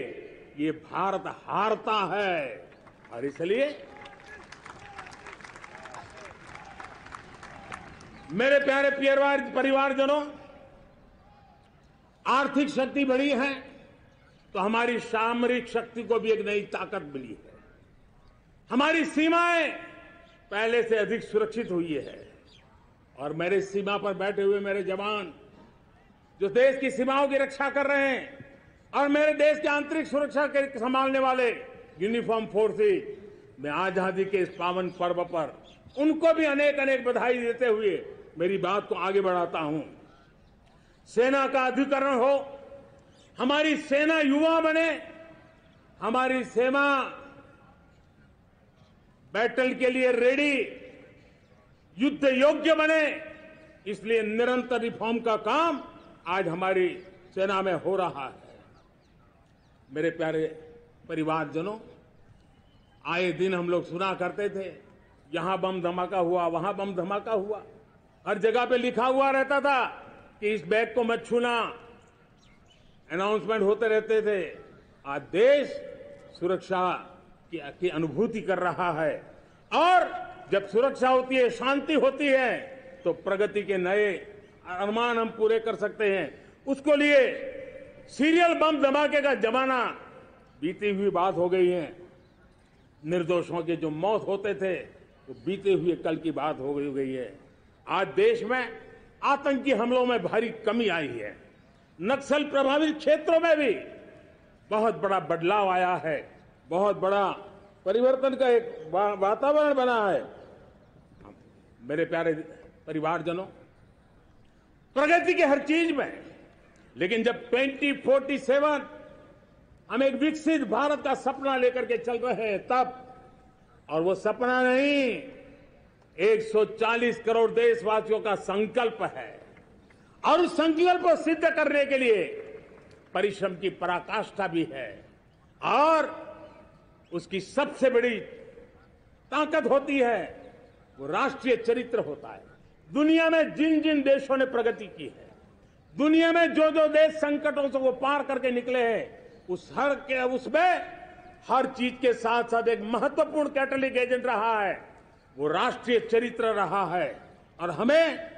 ये भारत हारता है। और इसलिए मेरे प्यारे परिवारजनों, आर्थिक शक्ति बढ़ी है तो हमारी सामरिक शक्ति को भी एक नई ताकत मिली है। हमारी सीमाएं पहले से अधिक सुरक्षित हुई है और मेरे सीमा पर बैठे हुए मेरे जवान जो देश की सीमाओं की रक्षा कर रहे हैं और मेरे देश की आंतरिक सुरक्षा के संभालने वाले यूनिफॉर्म फोर्सेस, मैं आजादी के इस पावन पर्व पर उनको भी अनेक अनेक बधाई देते हुए मेरी बात को आगे बढ़ाता हूं। सेना का अधिकरण हो, हमारी सेना युवा बने, हमारी सेना बैटल के लिए रेडी, युद्ध योग्य बने, इसलिए निरंतर रिफॉर्म का काम आज हमारी सेना में हो रहा है। मेरे प्यारे परिवारजनों, आए दिन हम लोग सुना करते थे, यहां बम धमाका हुआ, वहां बम धमाका हुआ, हर जगह पे लिखा हुआ रहता था कि इस बैग को मत छूना, अनाउंसमेंट होते रहते थे। आज देश सुरक्षा की अनुभूति कर रहा है और जब सुरक्षा होती है, शांति होती है, तो प्रगति के नए अरमान हम पूरे कर सकते हैं। उसको लिए सीरियल बम धमाके का जमाना बीती हुई बात हो गई है। निर्दोषों के जो मौत होते थे वो बीते हुए कल की बात हो गई है। आज देश में आतंकी हमलों में भारी कमी आई है। नक्सल प्रभावित क्षेत्रों में भी बहुत बड़ा बदलाव आया है, बहुत बड़ा परिवर्तन का एक वातावरण बना है। मेरे प्यारे परिवारजनों, प्रगति की हर चीज में, लेकिन जब 2047 हम एक विकसित भारत का सपना लेकर के चल रहे हैं तब, और वो सपना नहीं, 140 करोड़ देशवासियों का संकल्प है और उस संकल्प को सिद्ध करने के लिए परिश्रम की पराकाष्ठा भी है। और उसकी सबसे बड़ी ताकत होती है वो राष्ट्रीय चरित्र होता है। दुनिया में जिन जिन देशों ने प्रगति की है, दुनिया में जो जो देश संकटों से वो पार करके निकले हैं, उसमें हर चीज के साथ साथ एक महत्वपूर्ण कैटलिक एजेंट रहा है, वो राष्ट्रीय चरित्र रहा है। और हमें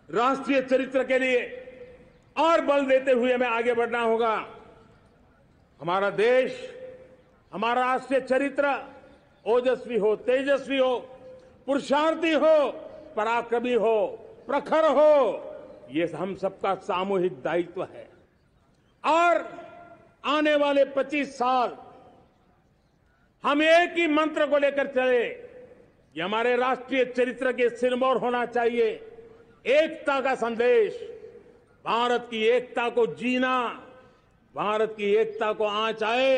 राष्ट्रीय चरित्र के लिए और बल देते हुए हमें आगे बढ़ना होगा। हमारा देश, हमारा राष्ट्रीय चरित्र ओजस्वी हो, तेजस्वी हो, पुरुषार्थी हो, पराक्रमी हो, प्रखर हो, ये हम सबका सामूहिक दायित्व है। और आने वाले 25 साल हम एक ही मंत्र को लेकर चले, ये हमारे राष्ट्रीय चरित्र के सिरमौर होना चाहिए। एकता का संदेश, भारत की एकता को जीना, भारत की एकता को आंच आए,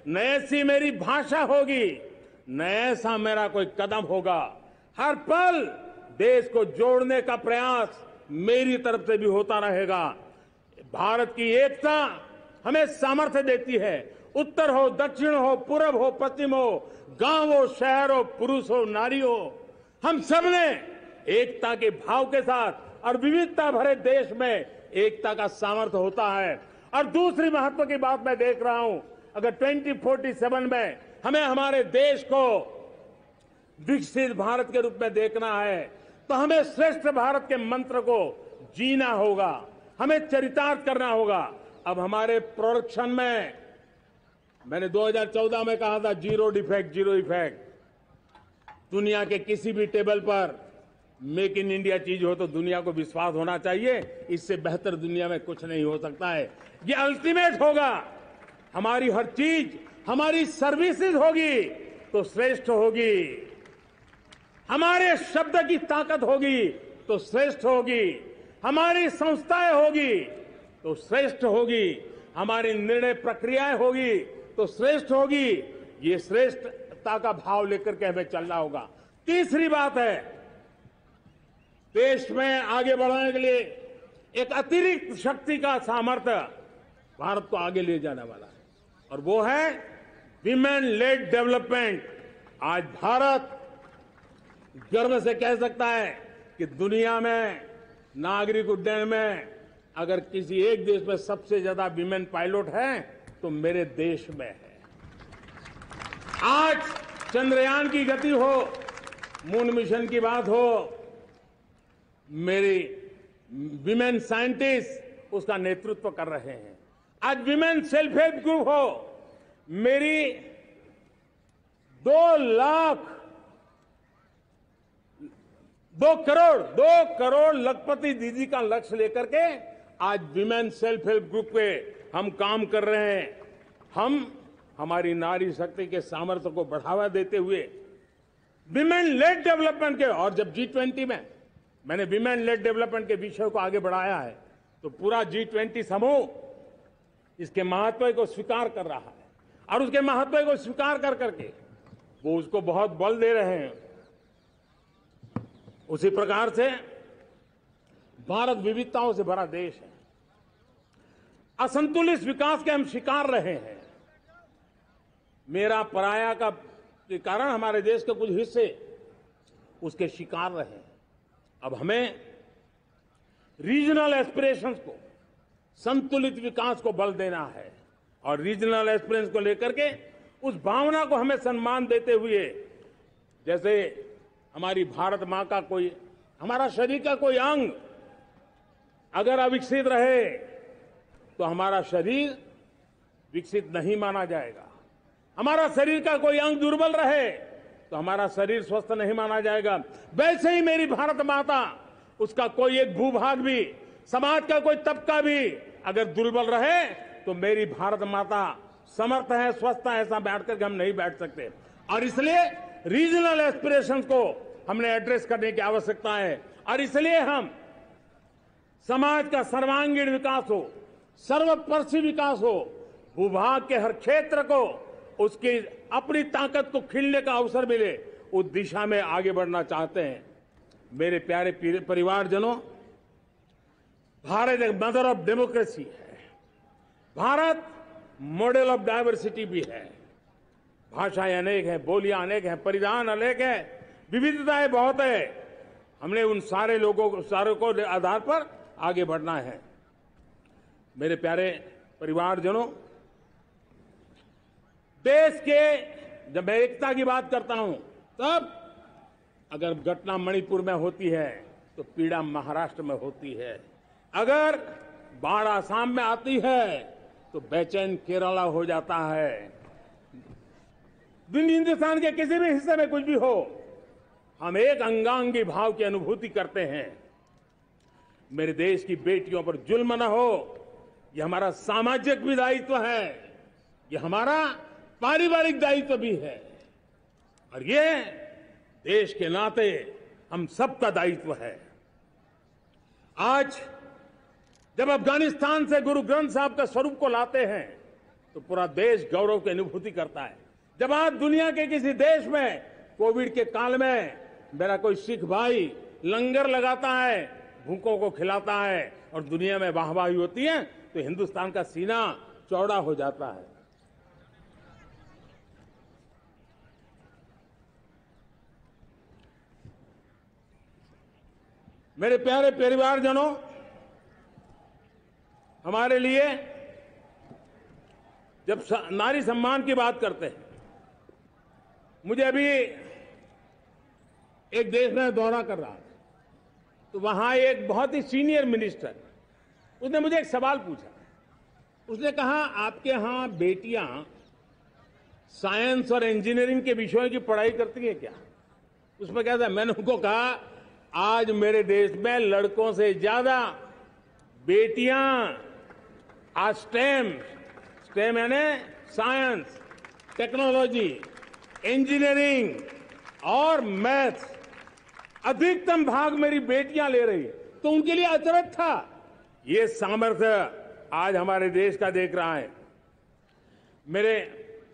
न ऐसी मेरी भाषा होगी, न ऐसा मेरा कोई कदम होगा। हर पल देश को जोड़ने का प्रयास मेरी तरफ से भी होता रहेगा। भारत की एकता हमें सामर्थ्य देती है। उत्तर हो, दक्षिण हो, पूर्व हो, पश्चिम हो, गांव हो, शहर हो, पुरुष हो, नारी हो, हम सब ने एकता के भाव के साथ और विविधता भरे देश में एकता का सामर्थ्य होता है। और दूसरी महत्व की बात मैं देख रहा हूं, अगर 2047 में हमें हमारे देश को विकसित भारत के रूप में देखना है तो हमें श्रेष्ठ भारत के मंत्र को जीना होगा, हमें चरितार्थ करना होगा। अब हमारे प्रोडक्शन में, मैंने 2014 में कहा था जीरो डिफेक्ट, जीरो इफेक्ट। दुनिया के किसी भी टेबल पर मेक इन इंडिया चीज हो तो दुनिया को विश्वास होना चाहिए, इससे बेहतर दुनिया में कुछ नहीं हो सकता है। ये अल्टीमेट होगा। हमारी हर चीज, हमारी सर्विसेज होगी तो श्रेष्ठ होगी, हमारे शब्द की ताकत होगी तो श्रेष्ठ होगी, हमारी संस्थाएं होगी तो श्रेष्ठ होगी, हमारी निर्णय प्रक्रियाएं होगी तो श्रेष्ठ होगी। ये श्रेष्ठता का भाव लेकर के हमें चलना होगा। तीसरी बात है, देश में आगे बढ़ाने के लिए एक अतिरिक्त शक्ति का सामर्थ्य भारत को आगे ले जाने वाला है, और वो है विमेन लेड डेवलपमेंट। आज भारत गर्व से कह सकता है कि दुनिया में नागरिक उड्डयन में अगर किसी एक देश में सबसे ज्यादा विमेन पायलट है तो मेरे देश में है। आज चंद्रयान की गति हो, मून मिशन की बात हो, मेरी विमेन साइंटिस्ट उसका नेतृत्व कर रहे हैं। आज विमेन सेल्फ हेल्प ग्रुप हो, मेरी 2 करोड़ लखपति दीदी का लक्ष्य लेकर के आज विमेन सेल्फ हेल्प ग्रुप पे हम काम कर रहे हैं। हम हमारी नारी शक्ति के सामर्थ्य को बढ़ावा देते हुए विमेन लेड डेवलपमेंट के, और जब G20 में मैंने विमेन लेड डेवलपमेंट के विषय को आगे बढ़ाया है तो पूरा G20 समूह इसके महत्व को स्वीकार कर रहा है, और उसके महत्व को स्वीकार कर करके वो उसको बहुत बल दे रहे हैं। उसी प्रकार से भारत विविधताओं से भरा देश है। असंतुलित विकास के हम शिकार रहे हैं। मेरा पराया का के कारण हमारे देश के कुछ हिस्से उसके शिकार रहे हैं। अब हमें रीजनल एस्पिरेशंस को, संतुलित विकास को बल देना है, और रीजनल एस्पिरेशंस को लेकर के उस भावना को हमें सम्मान देते हुए, जैसे हमारी भारत मां का कोई, हमारा शरीर का कोई अंग अगर अविकसित रहे तो हमारा शरीर विकसित नहीं माना जाएगा। हमारा शरीर का कोई अंग दुर्बल रहे तो हमारा शरीर स्वस्थ नहीं माना जाएगा। वैसे ही मेरी भारत माता, उसका कोई एक भूभाग भी, समाज का कोई तबका भी अगर दुर्बल रहे तो मेरी भारत माता समर्थ है, स्वस्थ है, ऐसा बैठ करके हम नहीं बैठ सकते। और इसलिए रीजनल एस्पिरेशंस को हमने एड्रेस करने की आवश्यकता है, और इसलिए हम समाज का सर्वांगीण विकास हो, सर्वस्पर्शी विकास हो, भूभाग के हर क्षेत्र को उसकी अपनी ताकत को खिलने का अवसर मिले, उस दिशा में आगे बढ़ना चाहते हैं। मेरे प्यारे परिवारजनों, भारत एक मदर ऑफ डेमोक्रेसी है। भारत मॉडल ऑफ डायवर्सिटी भी है। भाषाएं अनेक हैं, बोलियां अनेक हैं, परिधान अनेक हैं, विविधताएं बहुत है। हमने उन सारे को आधार पर आगे बढ़ना है। मेरे प्यारे परिवारजनों, देश के जब मैं एकता की बात करता हूं, तब अगर घटना मणिपुर में होती है तो पीड़ा महाराष्ट्र में होती है, अगर बाढ़ आसाम में आती है तो बेचैन केरला हो जाता है। हिंदुस्तान के किसी भी हिस्से में कुछ भी हो, हम एक अंगांगी भाव की अनुभूति करते हैं। मेरे देश की बेटियों पर जुल्म न हो, यह हमारा सामाजिक भी दायित्व है, यह हमारा पारिवारिक दायित्व भी है, और ये देश के नाते हम सबका दायित्व है। आज जब अफगानिस्तान से गुरु ग्रंथ साहब के स्वरूप को लाते हैं तो पूरा देश गौरव की अनुभूति करता है। जब आज दुनिया के किसी देश में कोविड के काल में मेरा कोई सिख भाई लंगर लगाता है, भूखों को खिलाता है, और दुनिया में वाहवाही होती है, तो हिंदुस्तान का सीना चौड़ा हो जाता है। मेरे प्यारे परिवारजनों, हमारे लिए जब नारी सम्मान की बात करते हैं, मुझे अभी एक देश में दौरा कर रहा था, तो वहां एक बहुत ही सीनियर मिनिस्टर, उसने मुझे एक सवाल पूछा। उसने कहा, आपके यहां बेटियां साइंस और इंजीनियरिंग के विषयों की पढ़ाई करती हैं क्या? उसमें क्या था? मैंने उनको कहा, आज मेरे देश में लड़कों से ज्यादा बेटियां आज स्टेम यानी साइंस, टेक्नोलॉजी, इंजीनियरिंग और मैथ्स, अधिकतम भाग मेरी बेटियां ले रही है। तो उनके लिए अचरज था। ये सामर्थ्य आज हमारे देश का देख रहा है। मेरे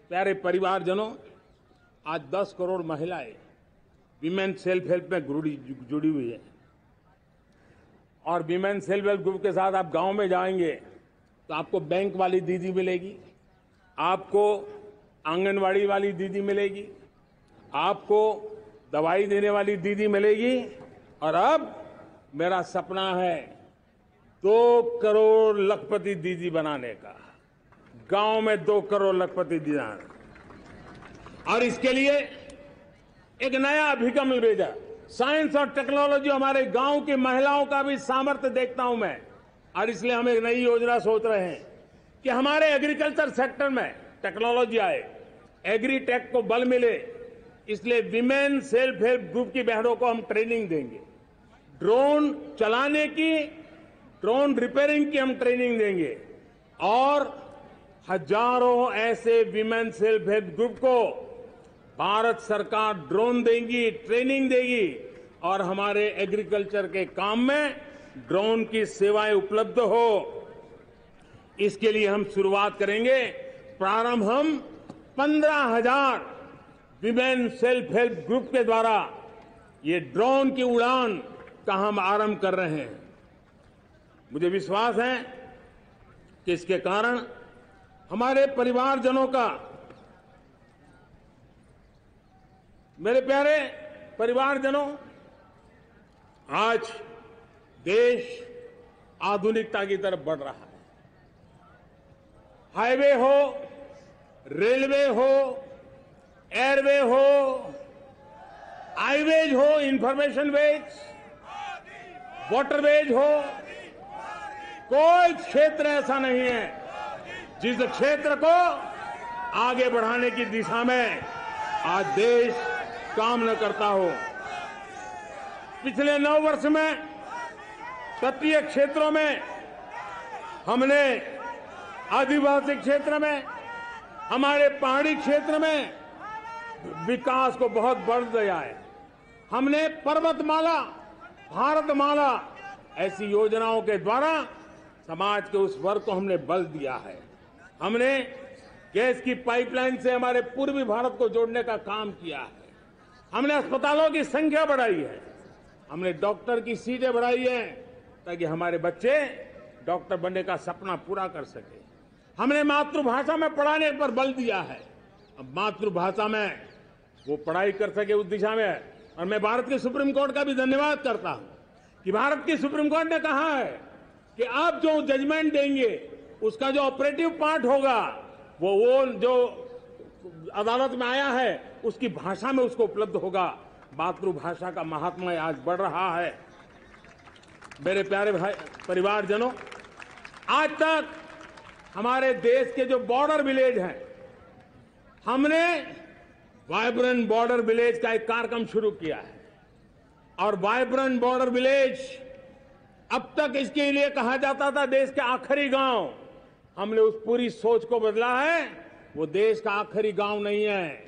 प्यारे परिवारजनों, आज 10 करोड़ महिलाएं विमेन सेल्फ हेल्प में जुड़ी हुई है। और विमेन सेल्फ हेल्प ग्रुप के साथ आप गांव में जाएंगे तो आपको बैंक वाली दीदी मिलेगी, आपको आंगनवाड़ी वाली दीदी मिलेगी, आपको दवाई देने वाली दीदी मिलेगी। और अब मेरा सपना है 2 करोड़ लखपति दीदी बनाने का, गांव में 2 करोड़ लखपति दीदी। और इसके लिए एक नया अभिगम भेजा, साइंस और टेक्नोलॉजी। हमारे गांव की महिलाओं का भी सामर्थ्य देखता हूं मैं, और इसलिए हम एक नई योजना सोच रहे हैं कि हमारे एग्रीकल्चर सेक्टर में टेक्नोलॉजी आए, एग्री टेक को बल मिले। इसलिए विमेन सेल्फ हेल्प ग्रुप की बहनों को हम ट्रेनिंग देंगे, ड्रोन चलाने की, ड्रोन रिपेयरिंग की हम ट्रेनिंग देंगे, और हजारों ऐसे विमेन सेल्फ हेल्प ग्रुप को भारत सरकार ड्रोन देगी, ट्रेनिंग देगी, और हमारे एग्रीकल्चर के काम में ड्रोन की सेवाएं उपलब्ध हो। इसके लिए हम शुरुआत करेंगे। प्रारंभ हम 15,000 विमेन सेल्फ हेल्प ग्रुप के द्वारा ये ड्रोन की उड़ान का हम आरंभ कर रहे हैं। मुझे विश्वास है कि इसके कारण हमारे परिवारजनों का, मेरे प्यारे परिवारजनों, आज देश आधुनिकता की तरफ बढ़ रहा है। हाईवे हो, रेलवे हो, एयरवे हो, हाईवेज हो, इंफॉर्मेशन वेज, वाटरवेज हो, कोई क्षेत्र ऐसा नहीं है जिस क्षेत्र को आगे बढ़ाने की दिशा में आज देश काम न करता हो। पिछले 9 वर्ष में तटीय क्षेत्रों में हमने, आदिवासी क्षेत्र में, हमारे पहाड़ी क्षेत्र में विकास को बहुत बढ़ दिया है। हमने पर्वतमाला, भारतमाला ऐसी योजनाओं के द्वारा समाज के उस वर्ग को हमने बल दिया है। हमने गैस की पाइपलाइन से हमारे पूर्वी भारत को जोड़ने का काम किया है। हमने अस्पतालों की संख्या बढ़ाई है, हमने डॉक्टर की सीटें बढ़ाई है ताकि हमारे बच्चे डॉक्टर बनने का सपना पूरा कर सके। हमने मातृभाषा में पढ़ाने पर बल दिया है, अब मातृभाषा में वो पढ़ाई कर सके उस दिशा में। और मैं भारत के सुप्रीम कोर्ट का भी धन्यवाद करता हूं कि भारत की सुप्रीम कोर्ट ने कहा है कि आप जो जजमेंट देंगे उसका जो ऑपरेटिव पार्ट होगा वो जो अदालत में आया है उसकी भाषा में उसको उपलब्ध होगा। मातृभाषा का महात्म्य आज बढ़ रहा है। मेरे प्यारे भाई परिवारजनों, आज तक हमारे देश के जो बॉर्डर विलेज हैं, हमने वाइब्रेंट बॉर्डर विलेज का एक कार्यक्रम शुरू किया है। और वाइब्रेंट बॉर्डर विलेज, अब तक इसके लिए कहा जाता था देश के आखिरी गांव। हमने उस पूरी सोच को बदला है, वो देश का आखिरी गांव नहीं है।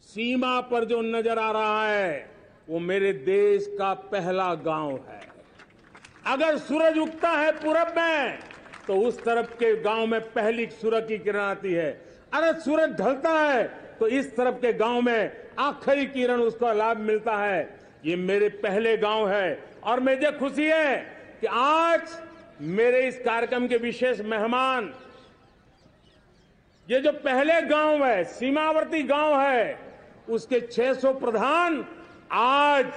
सीमा पर जो नजर आ रहा है वो मेरे देश का पहला गांव है। अगर सूरज उगता है पूरब में तो उस तरफ के गांव में पहली सूरज की किरण आती है। अगर सूरज ढलता है तो इस तरफ के गांव में आखिरी किरण उसका लाभ मिलता है। ये मेरे पहले गांव है और मुझे खुशी है कि आज मेरे इस कार्यक्रम के विशेष मेहमान, ये जो पहले गांव है, सीमावर्ती गांव है, उसके 600 प्रधान आज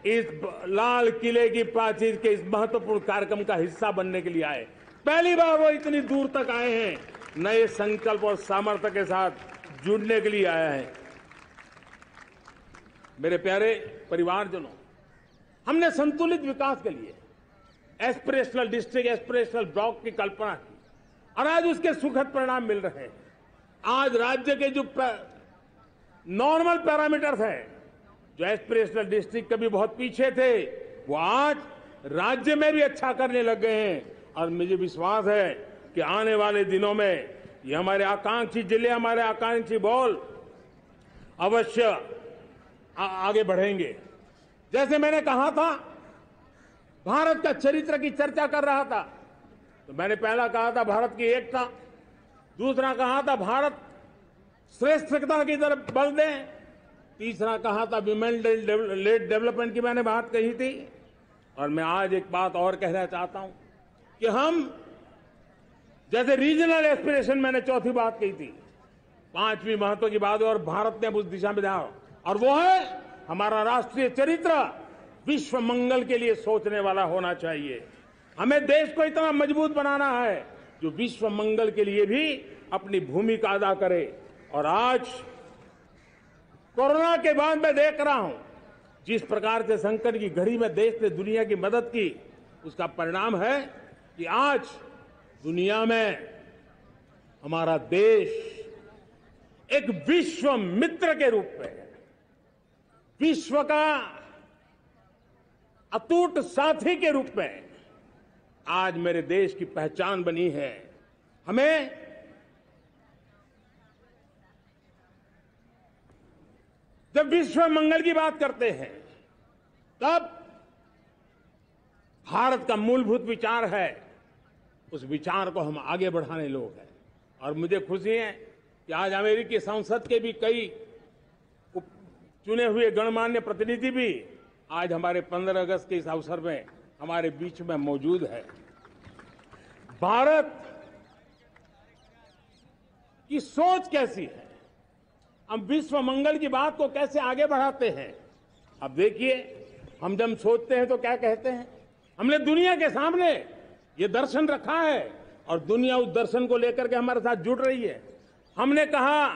इस लाल किले की प्राचीर के इस महत्वपूर्ण कार्यक्रम का हिस्सा बनने के लिए आए। पहली बार वो इतनी दूर तक आए हैं, नए संकल्प और सामर्थ्य के साथ जुड़ने के लिए आया है। मेरे प्यारे परिवारजनों, हमने संतुलित विकास के लिए एस्पिरेशनल डिस्ट्रिक्ट, एस्पिरेशनल ब्लॉक की कल्पना की और आज उसके सुखद परिणाम मिल रहे हैं। आज राज्य के जो नॉर्मल पैरामीटर्स हैं, जो एस्पिरेशनल डिस्ट्रिक्ट कभी बहुत पीछे थे, वो आज राज्य में भी अच्छा करने लग गए हैं। और मुझे विश्वास है कि आने वाले दिनों में ये हमारे आकांक्षी जिले, हमारे आकांक्षी बॉल अवश्य आगे बढ़ेंगे। जैसे मैंने कहा था, भारत का चरित्र की चर्चा कर रहा था, तो मैंने पहला कहा था भारत की एकता, दूसरा कहा था भारत श्रेष्ठता की तरफ बल दें, तीसरा कहा था विमेन लेड डेवलपमेंट की मैंने बात कही थी, और मैं आज एक बात और कहना चाहता हूं कि हम जैसे रीजनल एस्पिरेशन, मैंने चौथी बात कही थी, पांचवी महत्व की बात है और भारत ने उस दिशा में जाओ, और वो है हमारा राष्ट्रीय चरित्र विश्व मंगल के लिए सोचने वाला होना चाहिए। हमें देश को इतना मजबूत बनाना है जो विश्व मंगल के लिए भी अपनी भूमिका अदा करे। और आज कोरोना के बाद मैं देख रहा हूं जिस प्रकार से संकट की घड़ी में देश ने दुनिया की मदद की, उसका परिणाम है कि आज दुनिया में हमारा देश एक विश्व मित्र के रूप में, विश्व का अटूट साथी के रूप में आज मेरे देश की पहचान बनी है। हमें जब विश्व मंगल की बात करते हैं तब भारत का मूलभूत विचार है, उस विचार को हम आगे बढ़ाने लोग हैं। और मुझे खुशी है कि आज अमेरिकी संसद के भी कई चुने हुए गणमान्य प्रतिनिधि भी आज हमारे 15 अगस्त के इस अवसर में हमारे बीच में मौजूद है। भारत की सोच कैसी है, हम विश्व मंगल की बात को कैसे आगे बढ़ाते हैं। अब देखिए, हम जब सोचते हैं तो क्या कहते हैं, हमने दुनिया के सामने ये दर्शन रखा है और दुनिया उस दर्शन को लेकर के हमारे साथ जुड़ रही है। हमने कहा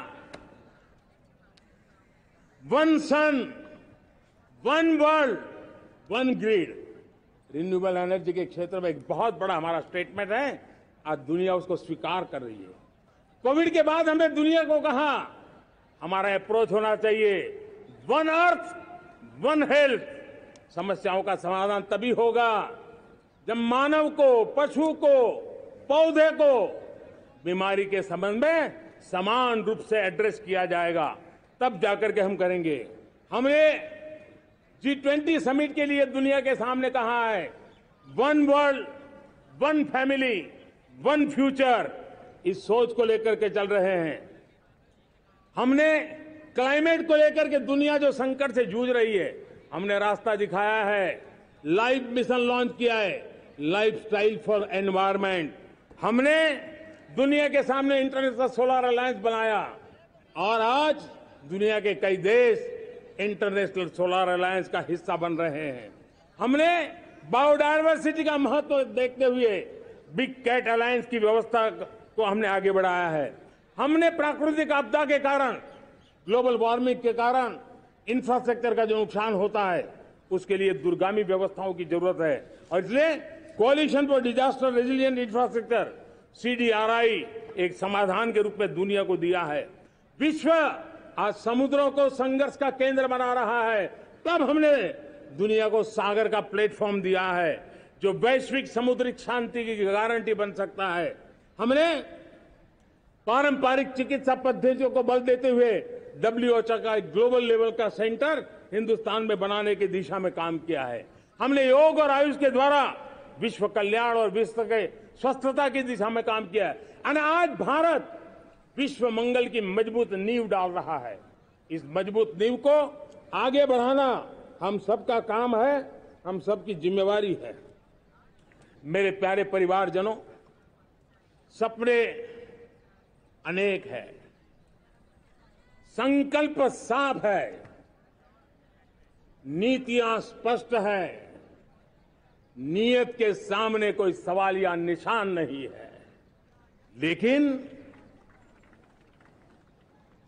one sun, one world, one grid. Renewable energy के क्षेत्र में एक बहुत बड़ा हमारा स्टेटमेंट है, आज दुनिया उसको स्वीकार कर रही है। कोविड के बाद हमने दुनिया को कहा हमारा अप्रोच होना चाहिए वन अर्थ, वन हेल्थ। समस्याओं का समाधान तभी होगा जब मानव को, पशु को, पौधे को बीमारी के संबंध में समान रूप से एड्रेस किया जाएगा, तब जाकर के हम करेंगे। हमने G20 समिट के लिए दुनिया के सामने कहा है one world, one family, one future. इस सोच को लेकर के चल रहे हैं। हमने क्लाइमेट को लेकर के दुनिया जो संकट से जूझ रही है, हमने रास्ता दिखाया है, लाइफ मिशन लॉन्च किया है, लाइफस्टाइल फॉर एनवायरमेंट। हमने दुनिया के सामने इंटरनेशनल सोलर अलायंस बनाया और आज दुनिया के कई देश इंटरनेशनल सोलर अलायंस का हिस्सा बन रहे हैं। हमने बायोडायवर्सिटी का महत्व देखते हुए बिग कैट अलायंस की व्यवस्था को हमने आगे बढ़ाया है। हमने प्राकृतिक आपदा के कारण, ग्लोबल वार्मिंग के कारण इंफ्रास्ट्रक्चर का जो नुकसान होता है, उसके लिए दूरगामी व्यवस्थाओं की जरूरत है और इसलिए coalition for disaster resilient infrastructure, CDRI, एक समाधान के रूप में दुनिया को दिया है। विश्व आज समुद्रों को संघर्ष का केंद्र बना रहा है, तब हमने दुनिया को सागर का प्लेटफॉर्म दिया है जो वैश्विक समुद्री शांति की गारंटी बन सकता है। हमने पारंपरिक चिकित्सा पद्धतियों को बल देते हुए WHO का एक ग्लोबल लेवल का सेंटर हिंदुस्तान में बनाने की दिशा में काम किया है। हमने योग और आयुष के द्वारा विश्व कल्याण और विश्व के स्वस्थता की दिशा में काम किया है और आज भारत विश्व मंगल की मजबूत नींव डाल रहा है। इस मजबूत नींव को आगे बढ़ाना हम सबका काम है, हम सबकी जिम्मेवारी है। मेरे प्यारे परिवारजनों, सपने अनेक है, संकल्प साफ है, नीतियां स्पष्ट है, नियत के सामने कोई सवाल या निशान नहीं है, लेकिन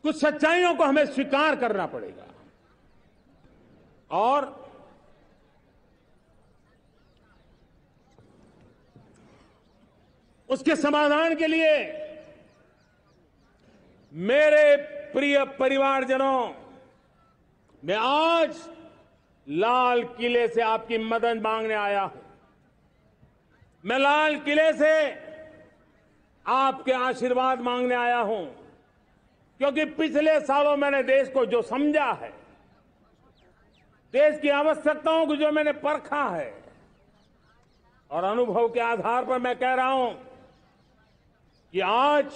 कुछ सच्चाइयों को हमें स्वीकार करना पड़ेगा और उसके समाधान के लिए मेरे प्रिय परिवारजनों, मैं आज लाल किले से आपकी मदद मांगने आया हूं। मैं लाल किले से आपके आशीर्वाद मांगने आया हूं, क्योंकि पिछले सालों मैंने देश को जो समझा है, देश की आवश्यकताओं को जो मैंने परखा है और अनुभव के आधार पर मैं कह रहा हूं कि आज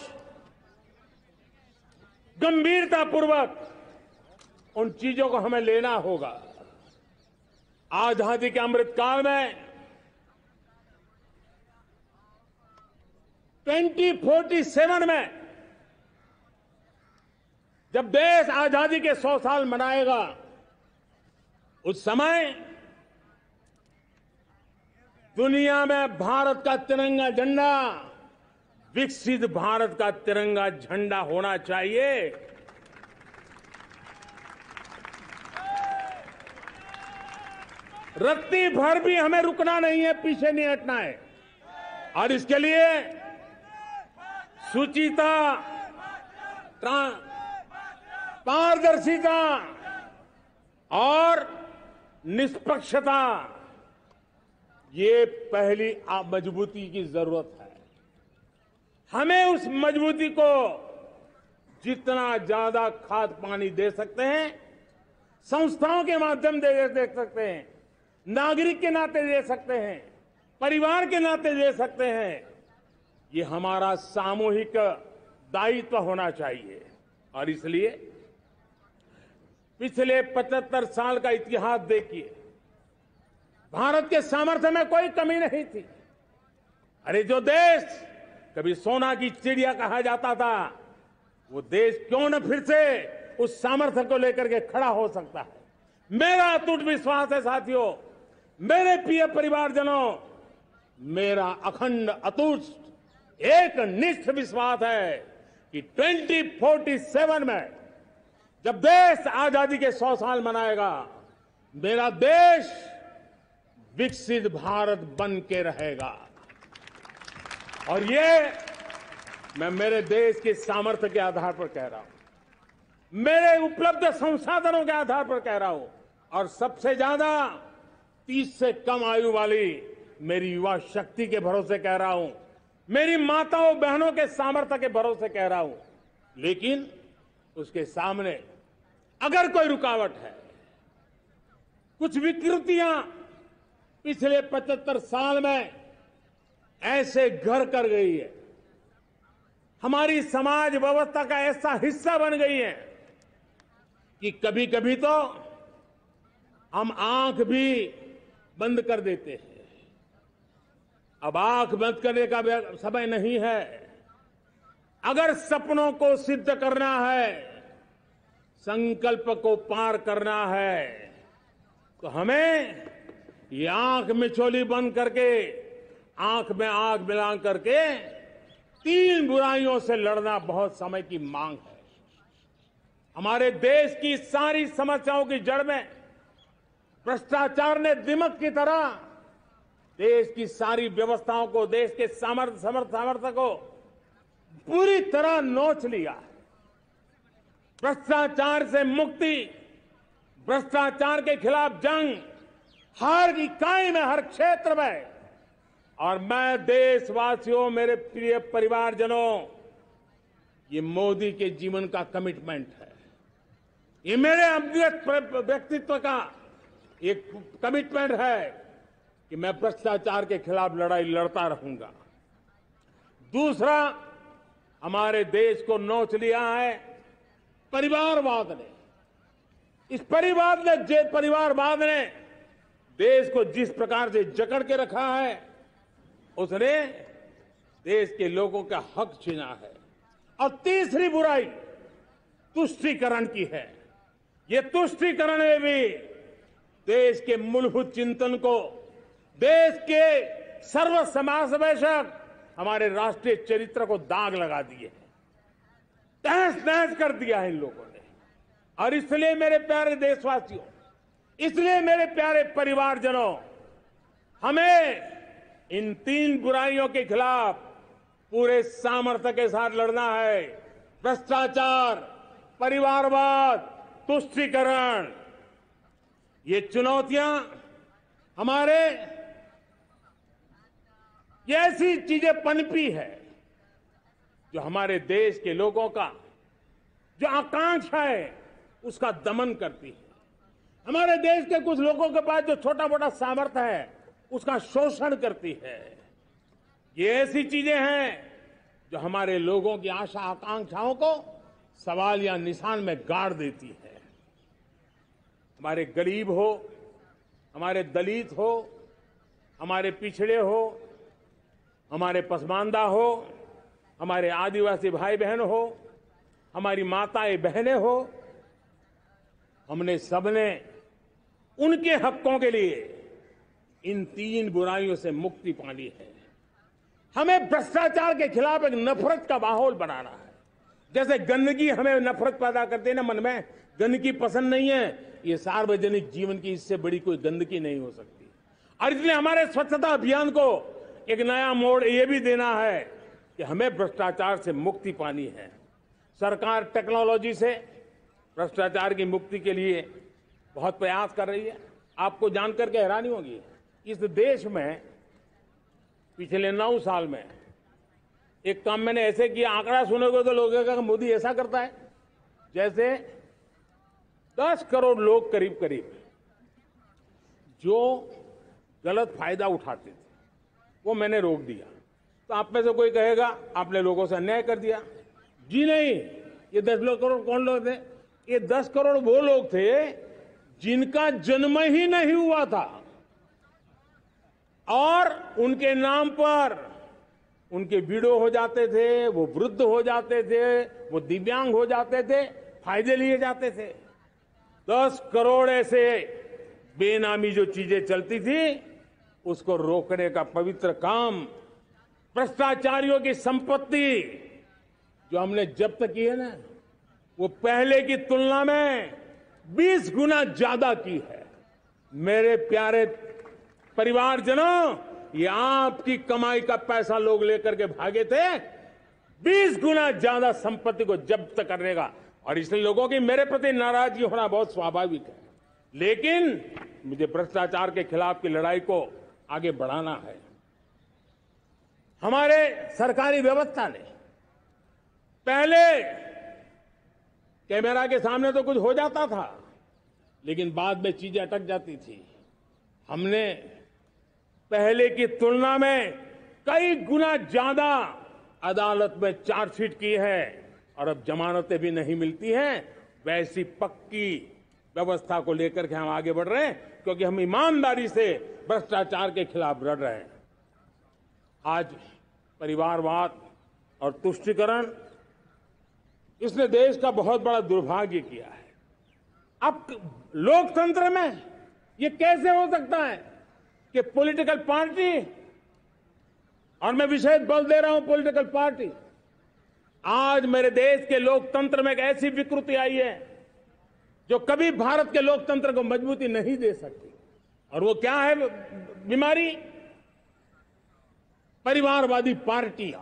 गंभीरतापूर्वक उन चीजों को हमें लेना होगा। आजादी के अमृतकाल में 2047 में जब देश आजादी के 100 साल मनाएगा, उस समय दुनिया में भारत का तिरंगा झंडा विकसित भारत का तिरंगा झंडा होना चाहिए। रत्ती भर भी हमें रुकना नहीं है, पीछे नहीं हटना है। और इसके लिए शुचिता, पारदर्शिता और निष्पक्षता, ये पहली मजबूती की जरूरत है। हमें उस मजबूती को जितना ज्यादा खाद पानी दे सकते हैं, संस्थाओं के माध्यम से दे सकते हैं, नागरिक के नाते दे सकते हैं, परिवार के नाते दे सकते हैं, ये हमारा सामूहिक दायित्व होना चाहिए। और इसलिए पिछले 75 साल का इतिहास देखिए, भारत के सामर्थ्य में कोई कमी नहीं थी। अरे जो देश कभी सोना की चिड़िया कहा जाता था, वो देश क्यों न फिर से उस सामर्थ्य को लेकर के खड़ा हो सकता है। मेरा अटूट विश्वास है साथियों, मेरे प्रिय परिवारजनों, मेरा अखंड अटूट एक निष्ठ विश्वास है कि 2047 में जब देश आजादी के 100 साल मनाएगा, मेरा देश विकसित भारत बन के रहेगा। और ये मैं मेरे देश के सामर्थ्य के आधार पर कह रहा हूं, मेरे उपलब्ध संसाधनों के आधार पर कह रहा हूं, और सबसे ज्यादा 30 से कम आयु वाली मेरी युवा शक्ति के भरोसे कह रहा हूं, मेरी माताओं बहनों के सामर्थ्य के भरोसे कह रहा हूं। लेकिन उसके सामने अगर कोई रुकावट है, कुछ विकृतियां पिछले 75 साल में ऐसे घर कर गई है, हमारी समाज व्यवस्था का ऐसा हिस्सा बन गई है कि कभी कभी तो हम आंख भी बंद कर देते हैं। अब आंख बंद करने का समय नहीं है। अगर सपनों को सिद्ध करना है, संकल्प को पार करना है, तो हमें ये आंख मिचौली बंद करके, आंख में आंख मिला करके 3 बुराइयों से लड़ना बहुत समय की मांग है। हमारे देश की सारी समस्याओं की जड़ में भ्रष्टाचार ने दिमक की तरह देश की सारी व्यवस्थाओं को, देश के सामर्थ्य को पूरी तरह नोच लिया है। भ्रष्टाचार से मुक्ति, भ्रष्टाचार के खिलाफ जंग हर इकाई में, हर क्षेत्र में। और मैं देशवासियों, मेरे प्रिय परिवारजनों, ये मोदी के जीवन का कमिटमेंट है। ये मेरे व्यक्तित्व का एक कमिटमेंट है कि मैं भ्रष्टाचार के खिलाफ लड़ाई लड़ता रहूंगा। दूसरा, हमारे देश को नोच लिया है परिवारवाद ने। इस परिवारवाद ने देश को जिस प्रकार से जकड़ के रखा है, उसने देश के लोगों का हक छीना है। और तीसरी बुराई तुष्टीकरण की है। ये तुष्टीकरण में भी देश के मूलभूत चिंतन को, देश के सर्व समावेशक हमारे राष्ट्रीय चरित्र को दाग लगा दिए हैं, तहस नहस कर दिया है इन लोगों ने। और इसलिए मेरे प्यारे देशवासियों, इसलिए मेरे प्यारे परिवारजनों, हमें इन 3 बुराइयों के खिलाफ पूरे सामर्थ्य के साथ लड़ना है। भ्रष्टाचार, परिवारवाद, तुष्टीकरण, ये चुनौतियां हमारे, ये ऐसी चीजें पनपी है जो हमारे देश के लोगों का जो आकांक्षा है उसका दमन करती है। हमारे देश के कुछ लोगों के पास जो छोटा मोटा सामर्थ्य है उसका शोषण करती है। ये ऐसी चीजें हैं जो हमारे लोगों की आशा आकांक्षाओं को सवाल या निशान में गाड़ देती है। हमारे गरीब हो, हमारे दलित हो, हमारे पिछड़े हो, हमारे पसमानदा हो, हमारे आदिवासी भाई बहन हो, हमारी माताएं बहनें हो, हमने सबने उनके हकों के लिए इन 3 बुराइयों से मुक्ति पानी है। हमें भ्रष्टाचार के खिलाफ एक नफरत का माहौल बनाना है। जैसे गंदगी हमें नफरत पैदा करती है ना मन में, गंदगी पसंद नहीं है, ये सार्वजनिक जीवन की इससे बड़ी कोई गंदगी नहीं हो सकती। और इसलिए हमारे स्वच्छता अभियान को एक नया मोड़ ये भी देना है कि हमें भ्रष्टाचार से मुक्ति पानी है। सरकार टेक्नोलॉजी से भ्रष्टाचार की मुक्ति के लिए बहुत प्रयास कर रही है। आपको जानकर के हैरानी होगी, इस देश में पिछले 9 साल में एक काम मैंने ऐसे किया, आंकड़ा सुनोगे तो लोग कहेंगे मोदी ऐसा करता है। जैसे 10 करोड़ लोग करीब करीब जो गलत फायदा उठाते थे वो मैंने रोक दिया। तो आप में से कोई कहेगा आपने लोगों से अन्याय कर दिया। जी नहीं, ये 10 करोड़ कौन लोग थे? ये 10 करोड़ वो लोग थे जिनका जन्म ही नहीं हुआ था और उनके नाम पर उनके विडो हो जाते थे, वो वृद्ध हो जाते थे, वो दिव्यांग हो जाते थे, फायदे लिए जाते थे। 10 करोड़ ऐसे बेनामी जो चीजें चलती थी उसको रोकने का पवित्र काम, भ्रष्टाचारियों की संपत्ति जो हमने जब्त की है ना, वो पहले की तुलना में 20 गुना ज्यादा की है। मेरे प्यारे परिवारजनों, ये आपकी कमाई का पैसा लोग लेकर के भागे थे, 20 गुना ज्यादा संपत्ति को जब्त करने का। और इसलिए लोगों की मेरे प्रति नाराजगी होना बहुत स्वाभाविक है, लेकिन मुझे भ्रष्टाचार के खिलाफ की लड़ाई को आगे बढ़ाना है। हमारे सरकारी व्यवस्था ने पहले कैमरा के सामने तो कुछ हो जाता था, लेकिन बाद में चीजें अटक जाती थी। हमने पहले की तुलना में कई गुना ज्यादा अदालत में चार्जशीट की है और अब जमानतें भी नहीं मिलती हैं। वैसी पक्की व्यवस्था को लेकर के हम आगे बढ़ रहे हैं, क्योंकि हम ईमानदारी से भ्रष्टाचार के खिलाफ लड़ रहे हैं। आज परिवारवाद और तुष्टीकरण, इसने देश का बहुत बड़ा दुर्भाग्य किया है। अब लोकतंत्र में ये कैसे हो सकता है कि पॉलिटिकल पार्टी, और मैं विशेष बल दे रहा हूं पॉलिटिकल पार्टी, आज मेरे देश के लोकतंत्र में एक ऐसी विकृति आई है जो कभी भारत के लोकतंत्र को मजबूती नहीं दे सकती। और वो क्या है बीमारी? परिवारवादी पार्टियां।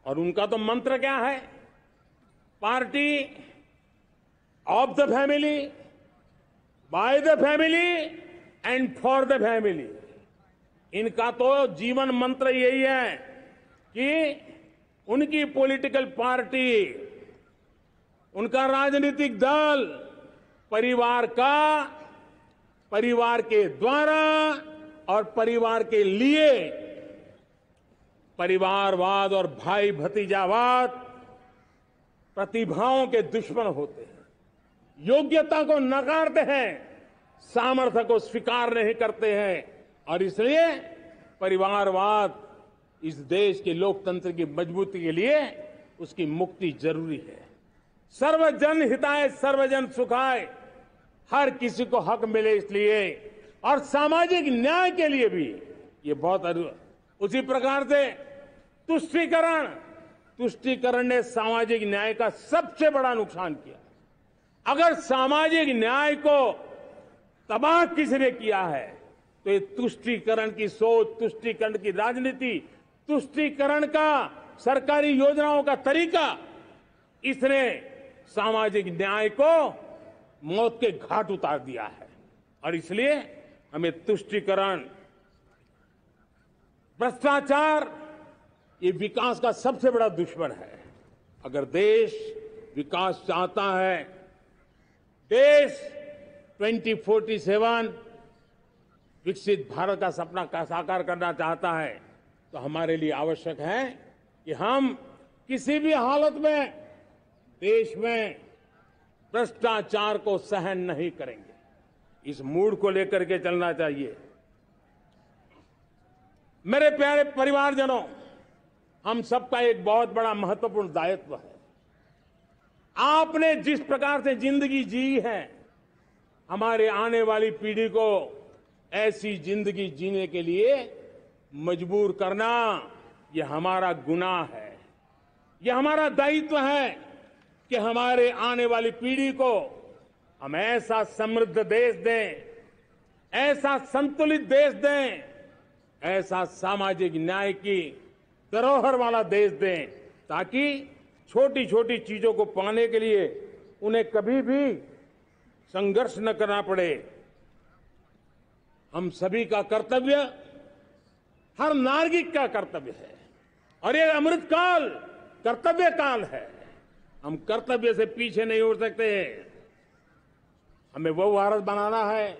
और उनका तो मंत्र क्या है? Party of the family, by the family and for the family. इनका तो जीवन मंत्र यही है कि उनकी पॉलिटिकल पार्टी, उनका राजनीतिक दल परिवार का, परिवार के द्वारा और परिवार के लिए, परिवारवाद और भाई भतीजावाद प्रतिभाओं के दुश्मन होते हैं, योग्यता को नकारते हैं, सामर्थ्य को स्वीकार नहीं करते हैं। और इसलिए परिवारवाद इस देश के लोकतंत्र की मजबूती के लिए उसकी मुक्ति जरूरी है। सर्वजन हिताय सर्वजन सुखाय, हर किसी को हक मिले इसलिए, और सामाजिक न्याय के लिए भी ये बहुत। उसी प्रकार से तुष्टीकरण ने सामाजिक न्याय का सबसे बड़ा नुकसान किया। अगर सामाजिक न्याय को तबाह किसने किया है तो ये तुष्टीकरण की सोच, तुष्टीकरण की राजनीति, तुष्टीकरण का सरकारी योजनाओं का तरीका, इसने सामाजिक न्याय को मौत के घाट उतार दिया है। और इसलिए हमें तुष्टीकरण, भ्रष्टाचार, ये विकास का सबसे बड़ा दुश्मन है। अगर देश विकास चाहता है, देश 2047 विकसित भारत का सपना का साकार करना चाहता है, तो हमारे लिए आवश्यक है कि हम किसी भी हालत में देश में भ्रष्टाचार को सहन नहीं करेंगे। इस मूड को लेकर के चलना चाहिए। मेरे प्यारे परिवारजनों, हम सबका एक बहुत बड़ा महत्वपूर्ण दायित्व है। आपने जिस प्रकार से जिंदगी जी है, हमारे आने वाली पीढ़ी को ऐसी जिंदगी जीने के लिए मजबूर करना, यह हमारा गुनाह है। यह हमारा दायित्व है कि हमारे आने वाली पीढ़ी को हम ऐसा समृद्ध देश दें, ऐसा संतुलित देश दें, ऐसा सामाजिक न्याय की धरोहर वाला देश दें, ताकि छोटी छोटी चीजों को पाने के लिए उन्हें कभी भी संघर्ष न करना पड़े। हम सभी का कर्तव्य, हर नागरिक का कर्तव्य है, और ये अमृत काल कर्तव्य काल है। हम कर्तव्य से पीछे नहीं उठ सकते। हमें वो भारत बनाना है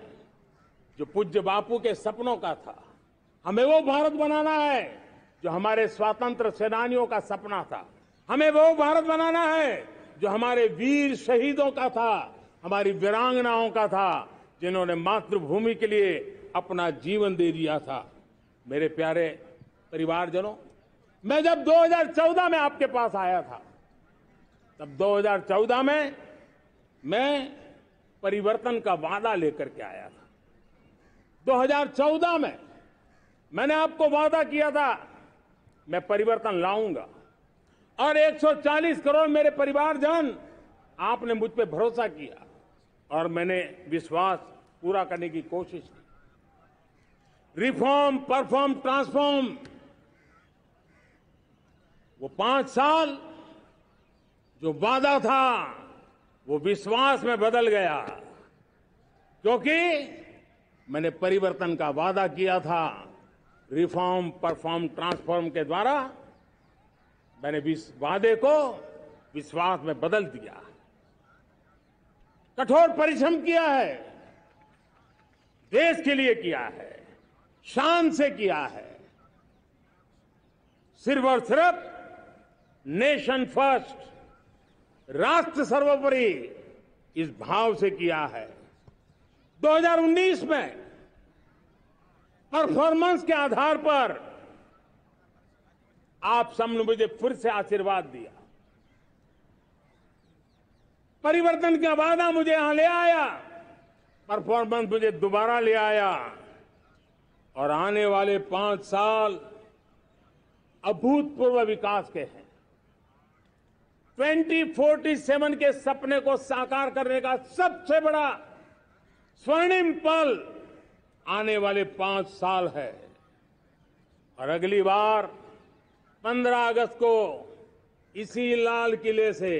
जो पूज्य बापू के सपनों का था। हमें वो भारत बनाना है जो हमारे स्वतंत्र सेनानियों का सपना था। हमें वो भारत बनाना है जो हमारे वीर शहीदों का था, हमारी वीरांगनाओं का था, जिन्होंने मातृभूमि के लिए अपना जीवन दे दिया था। मेरे प्यारे परिवारजनों, मैं जब 2014 में आपके पास आया था, तब 2014 में मैं परिवर्तन का वादा लेकर के आया था। 2014 में मैंने आपको वादा किया था, मैं परिवर्तन लाऊंगा, और 140 करोड़ मेरे परिवारजन, आपने मुझ पे भरोसा किया और मैंने विश्वास पूरा करने की कोशिश की। रिफॉर्म, परफॉर्म, ट्रांसफॉर्म, वो 5 साल जो वादा था वो विश्वास में बदल गया, क्योंकि मैंने परिवर्तन का वादा किया था। रिफॉर्म, परफॉर्म, ट्रांसफॉर्म के द्वारा मैंने इस वादे को विश्वास में बदल दिया। कठोर परिश्रम किया है, देश के लिए किया है, शान से किया है, सिर्फ और सिर्फ नेशन फर्स्ट, राष्ट्र सर्वोपरि, इस भाव से किया है। 2019 में परफॉर्मेंस के आधार पर आप सबने मुझे फिर से आशीर्वाद दिया। परिवर्तन का वादा मुझे यहां ले आया, परफॉर्मेंस मुझे दोबारा ले आया, और आने वाले 5 साल अभूतपूर्व विकास के हैं। 2047 के सपने को साकार करने का सबसे बड़ा स्वर्णिम पल आने वाले 5 साल है। और अगली बार 15 अगस्त को इसी लाल किले से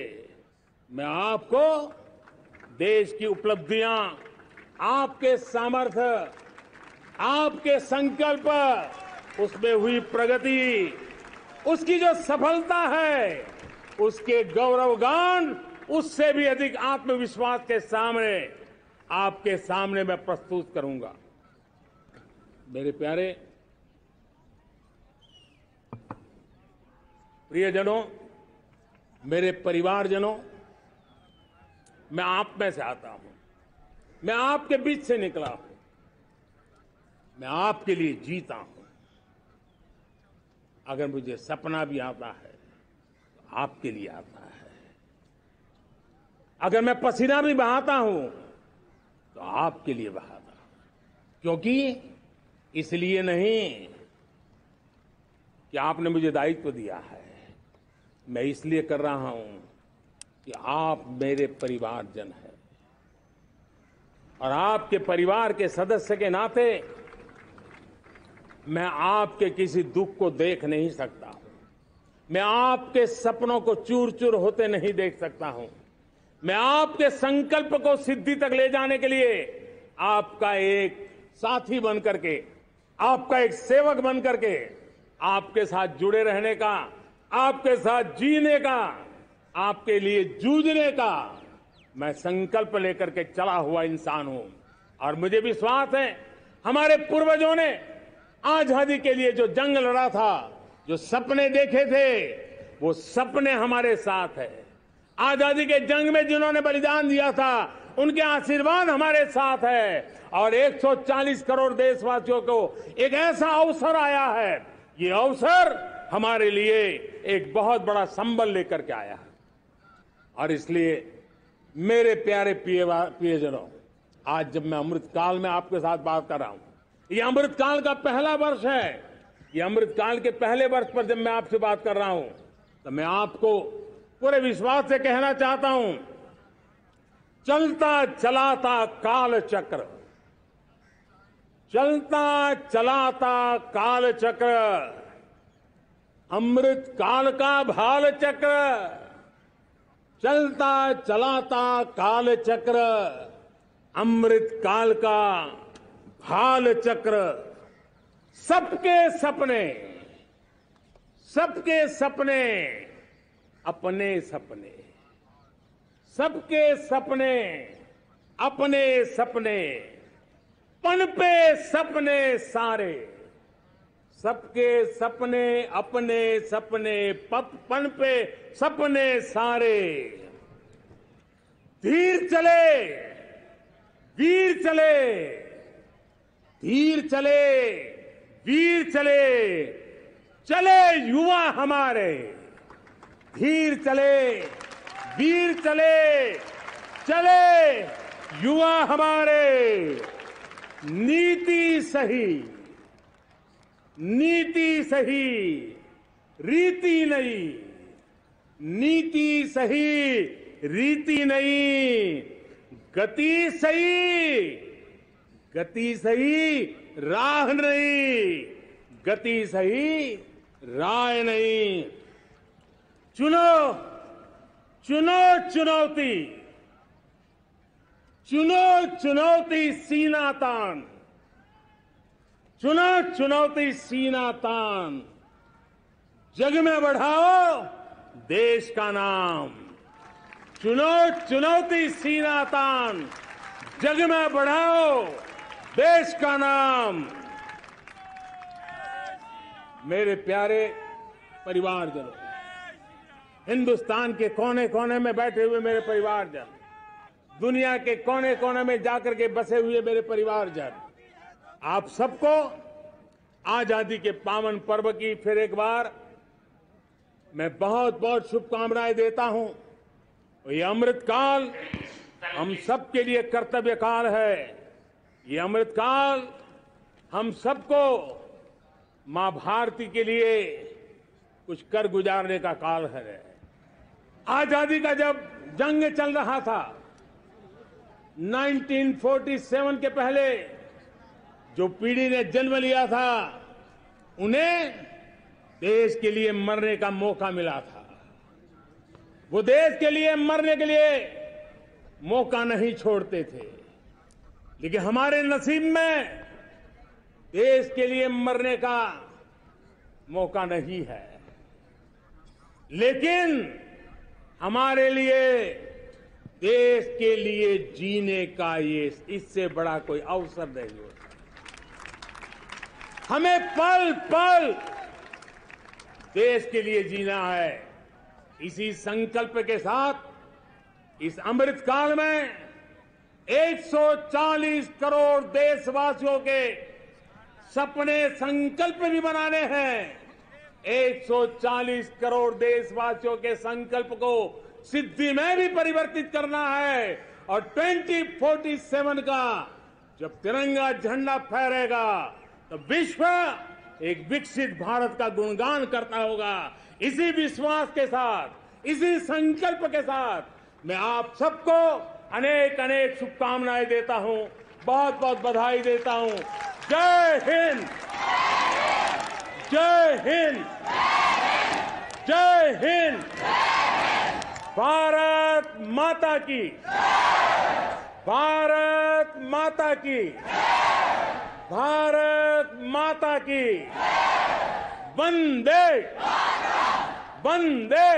मैं आपको देश की उपलब्धियां, आपके सामर्थ्य, आपके संकल्प, उसमें हुई प्रगति, उसकी जो सफलता है, उसके गौरवगान, उससे भी अधिक आत्मविश्वास के सामने, आपके सामने मैं प्रस्तुत करूंगा। मेरे प्यारे प्रियजनों, मेरे परिवारजनों, मैं आप में से आता हूं, मैं आपके बीच से निकला हूं, मैं आपके लिए जीता हूं। अगर मुझे सपना भी आता है तो आपके लिए आता है। अगर मैं पसीना भी बहाता हूं तो आपके लिए बहाता हूं, क्योंकि इसलिए नहीं कि आपने मुझे दायित्व दिया है, मैं इसलिए कर रहा हूं कि आप मेरे परिवारजन हैं, और आपके परिवार के सदस्य के नाते मैं आपके किसी दुख को देख नहीं सकता हूं, मैं आपके सपनों को चूर चूर होते नहीं देख सकता हूं, मैं आपके संकल्प को सिद्धि तक ले जाने के लिए आपका एक साथी बन करके, आपका एक सेवक बन करके, आपके साथ जुड़े रहने का, आपके साथ जीने का, आपके लिए जूझने का मैं संकल्प लेकर के चला हुआ इंसान हूं। और मुझे विश्वास है, हमारे पूर्वजों ने आजादी के लिए जो जंग लड़ा था, जो सपने देखे थे, वो सपने हमारे साथ है। आजादी के जंग में जिन्होंने बलिदान दिया था, उनके आशीर्वाद हमारे साथ है और 140 करोड़ देशवासियों को एक ऐसा अवसर आया है। ये अवसर हमारे लिए एक बहुत बड़ा संबल लेकर के आया है और इसलिए मेरे प्यारे प्रियजनों, आज जब मैं अमृतकाल में आपके साथ बात कर रहा हूं, ये अमृतकाल का पहला वर्ष है। ये अमृतकाल के पहले वर्ष पर जब मैं आपसे बात कर रहा हूं तो मैं आपको पूरे विश्वास से कहना चाहता हूं, चलता चलाता काल चक्र, चलता चलाता काल चक्र, अमृत काल का भाल चक्र, चलता चलाता काल चक्र, अमृत काल का भाल चक्र, सबके सपने, सबके सपने, अपने सपने, सबके सपने, अपने सपने, पनपे सपने सारे, सबके सपने, अपने सपने, पनपे सपने सारे, धीर चले, वीर चले, धीर चले, वीर चले, चले युवा हमारे, धीर चले, वीर चले, चले युवा हमारे, नीति सही, नीति सही, रीति नहीं, नीति सही, रीति नहीं, गति सही, गति सही, राह नहीं, गति सही, राय नहीं। चुनो, चुनो चुनौती, चुनो चुनौती सीना तान, चुनो चुनौती सीना तान, जग में बढ़ाओ देश का नाम, चुनो चुनौती सीना तान, जग में बढ़ाओ देश का नाम। मेरे प्यारे परिवारजनों, हिंदुस्तान के कोने कोने में बैठे हुए मेरे परिवारजन, दुनिया के कोने कोने में जाकर के बसे हुए मेरे परिवारजन, आप सबको आजादी के पावन पर्व की फिर एक बार मैं बहुत बहुत शुभकामनाएं देता हूं। ये अमृतकाल हम सबके लिए कर्तव्य काल है। ये अमृतकाल हम सबको मां भारती के लिए कुछ कर गुजारने का काल है। आजादी का जब जंग चल रहा था 1947 के पहले जो पीढ़ी ने जन्म लिया था उन्हें देश के लिए मरने का मौका मिला था। वो देश के लिए मरने के लिए मौका नहीं छोड़ते थे, लेकिन हमारे नसीब में देश के लिए मरने का मौका नहीं है। लेकिन हमारे लिए देश के लिए जीने का ये इससे बड़ा कोई अवसर नहीं होता। हमें पल पल देश के लिए जीना है। इसी संकल्प के साथ इस अमृतकाल में 140 करोड़ देशवासियों के सपने संकल्प भी बनाने हैं। 140 करोड़ देशवासियों के संकल्प को सिद्धि में भी परिवर्तित करना है और 2047 का जब तिरंगा झंडा फहरेगा तो विश्व एक विकसित भारत का गुणगान करता होगा। इसी विश्वास के साथ, इसी संकल्प के साथ मैं आप सबको अनेक अनेक शुभकामनाएं देता हूं, बहुत बहुत बधाई देता हूं। जय हिंद, जय हिंद, जय हिंद। भारत माता की, भारत माता की, भारत माता की। वंदे, वंदे।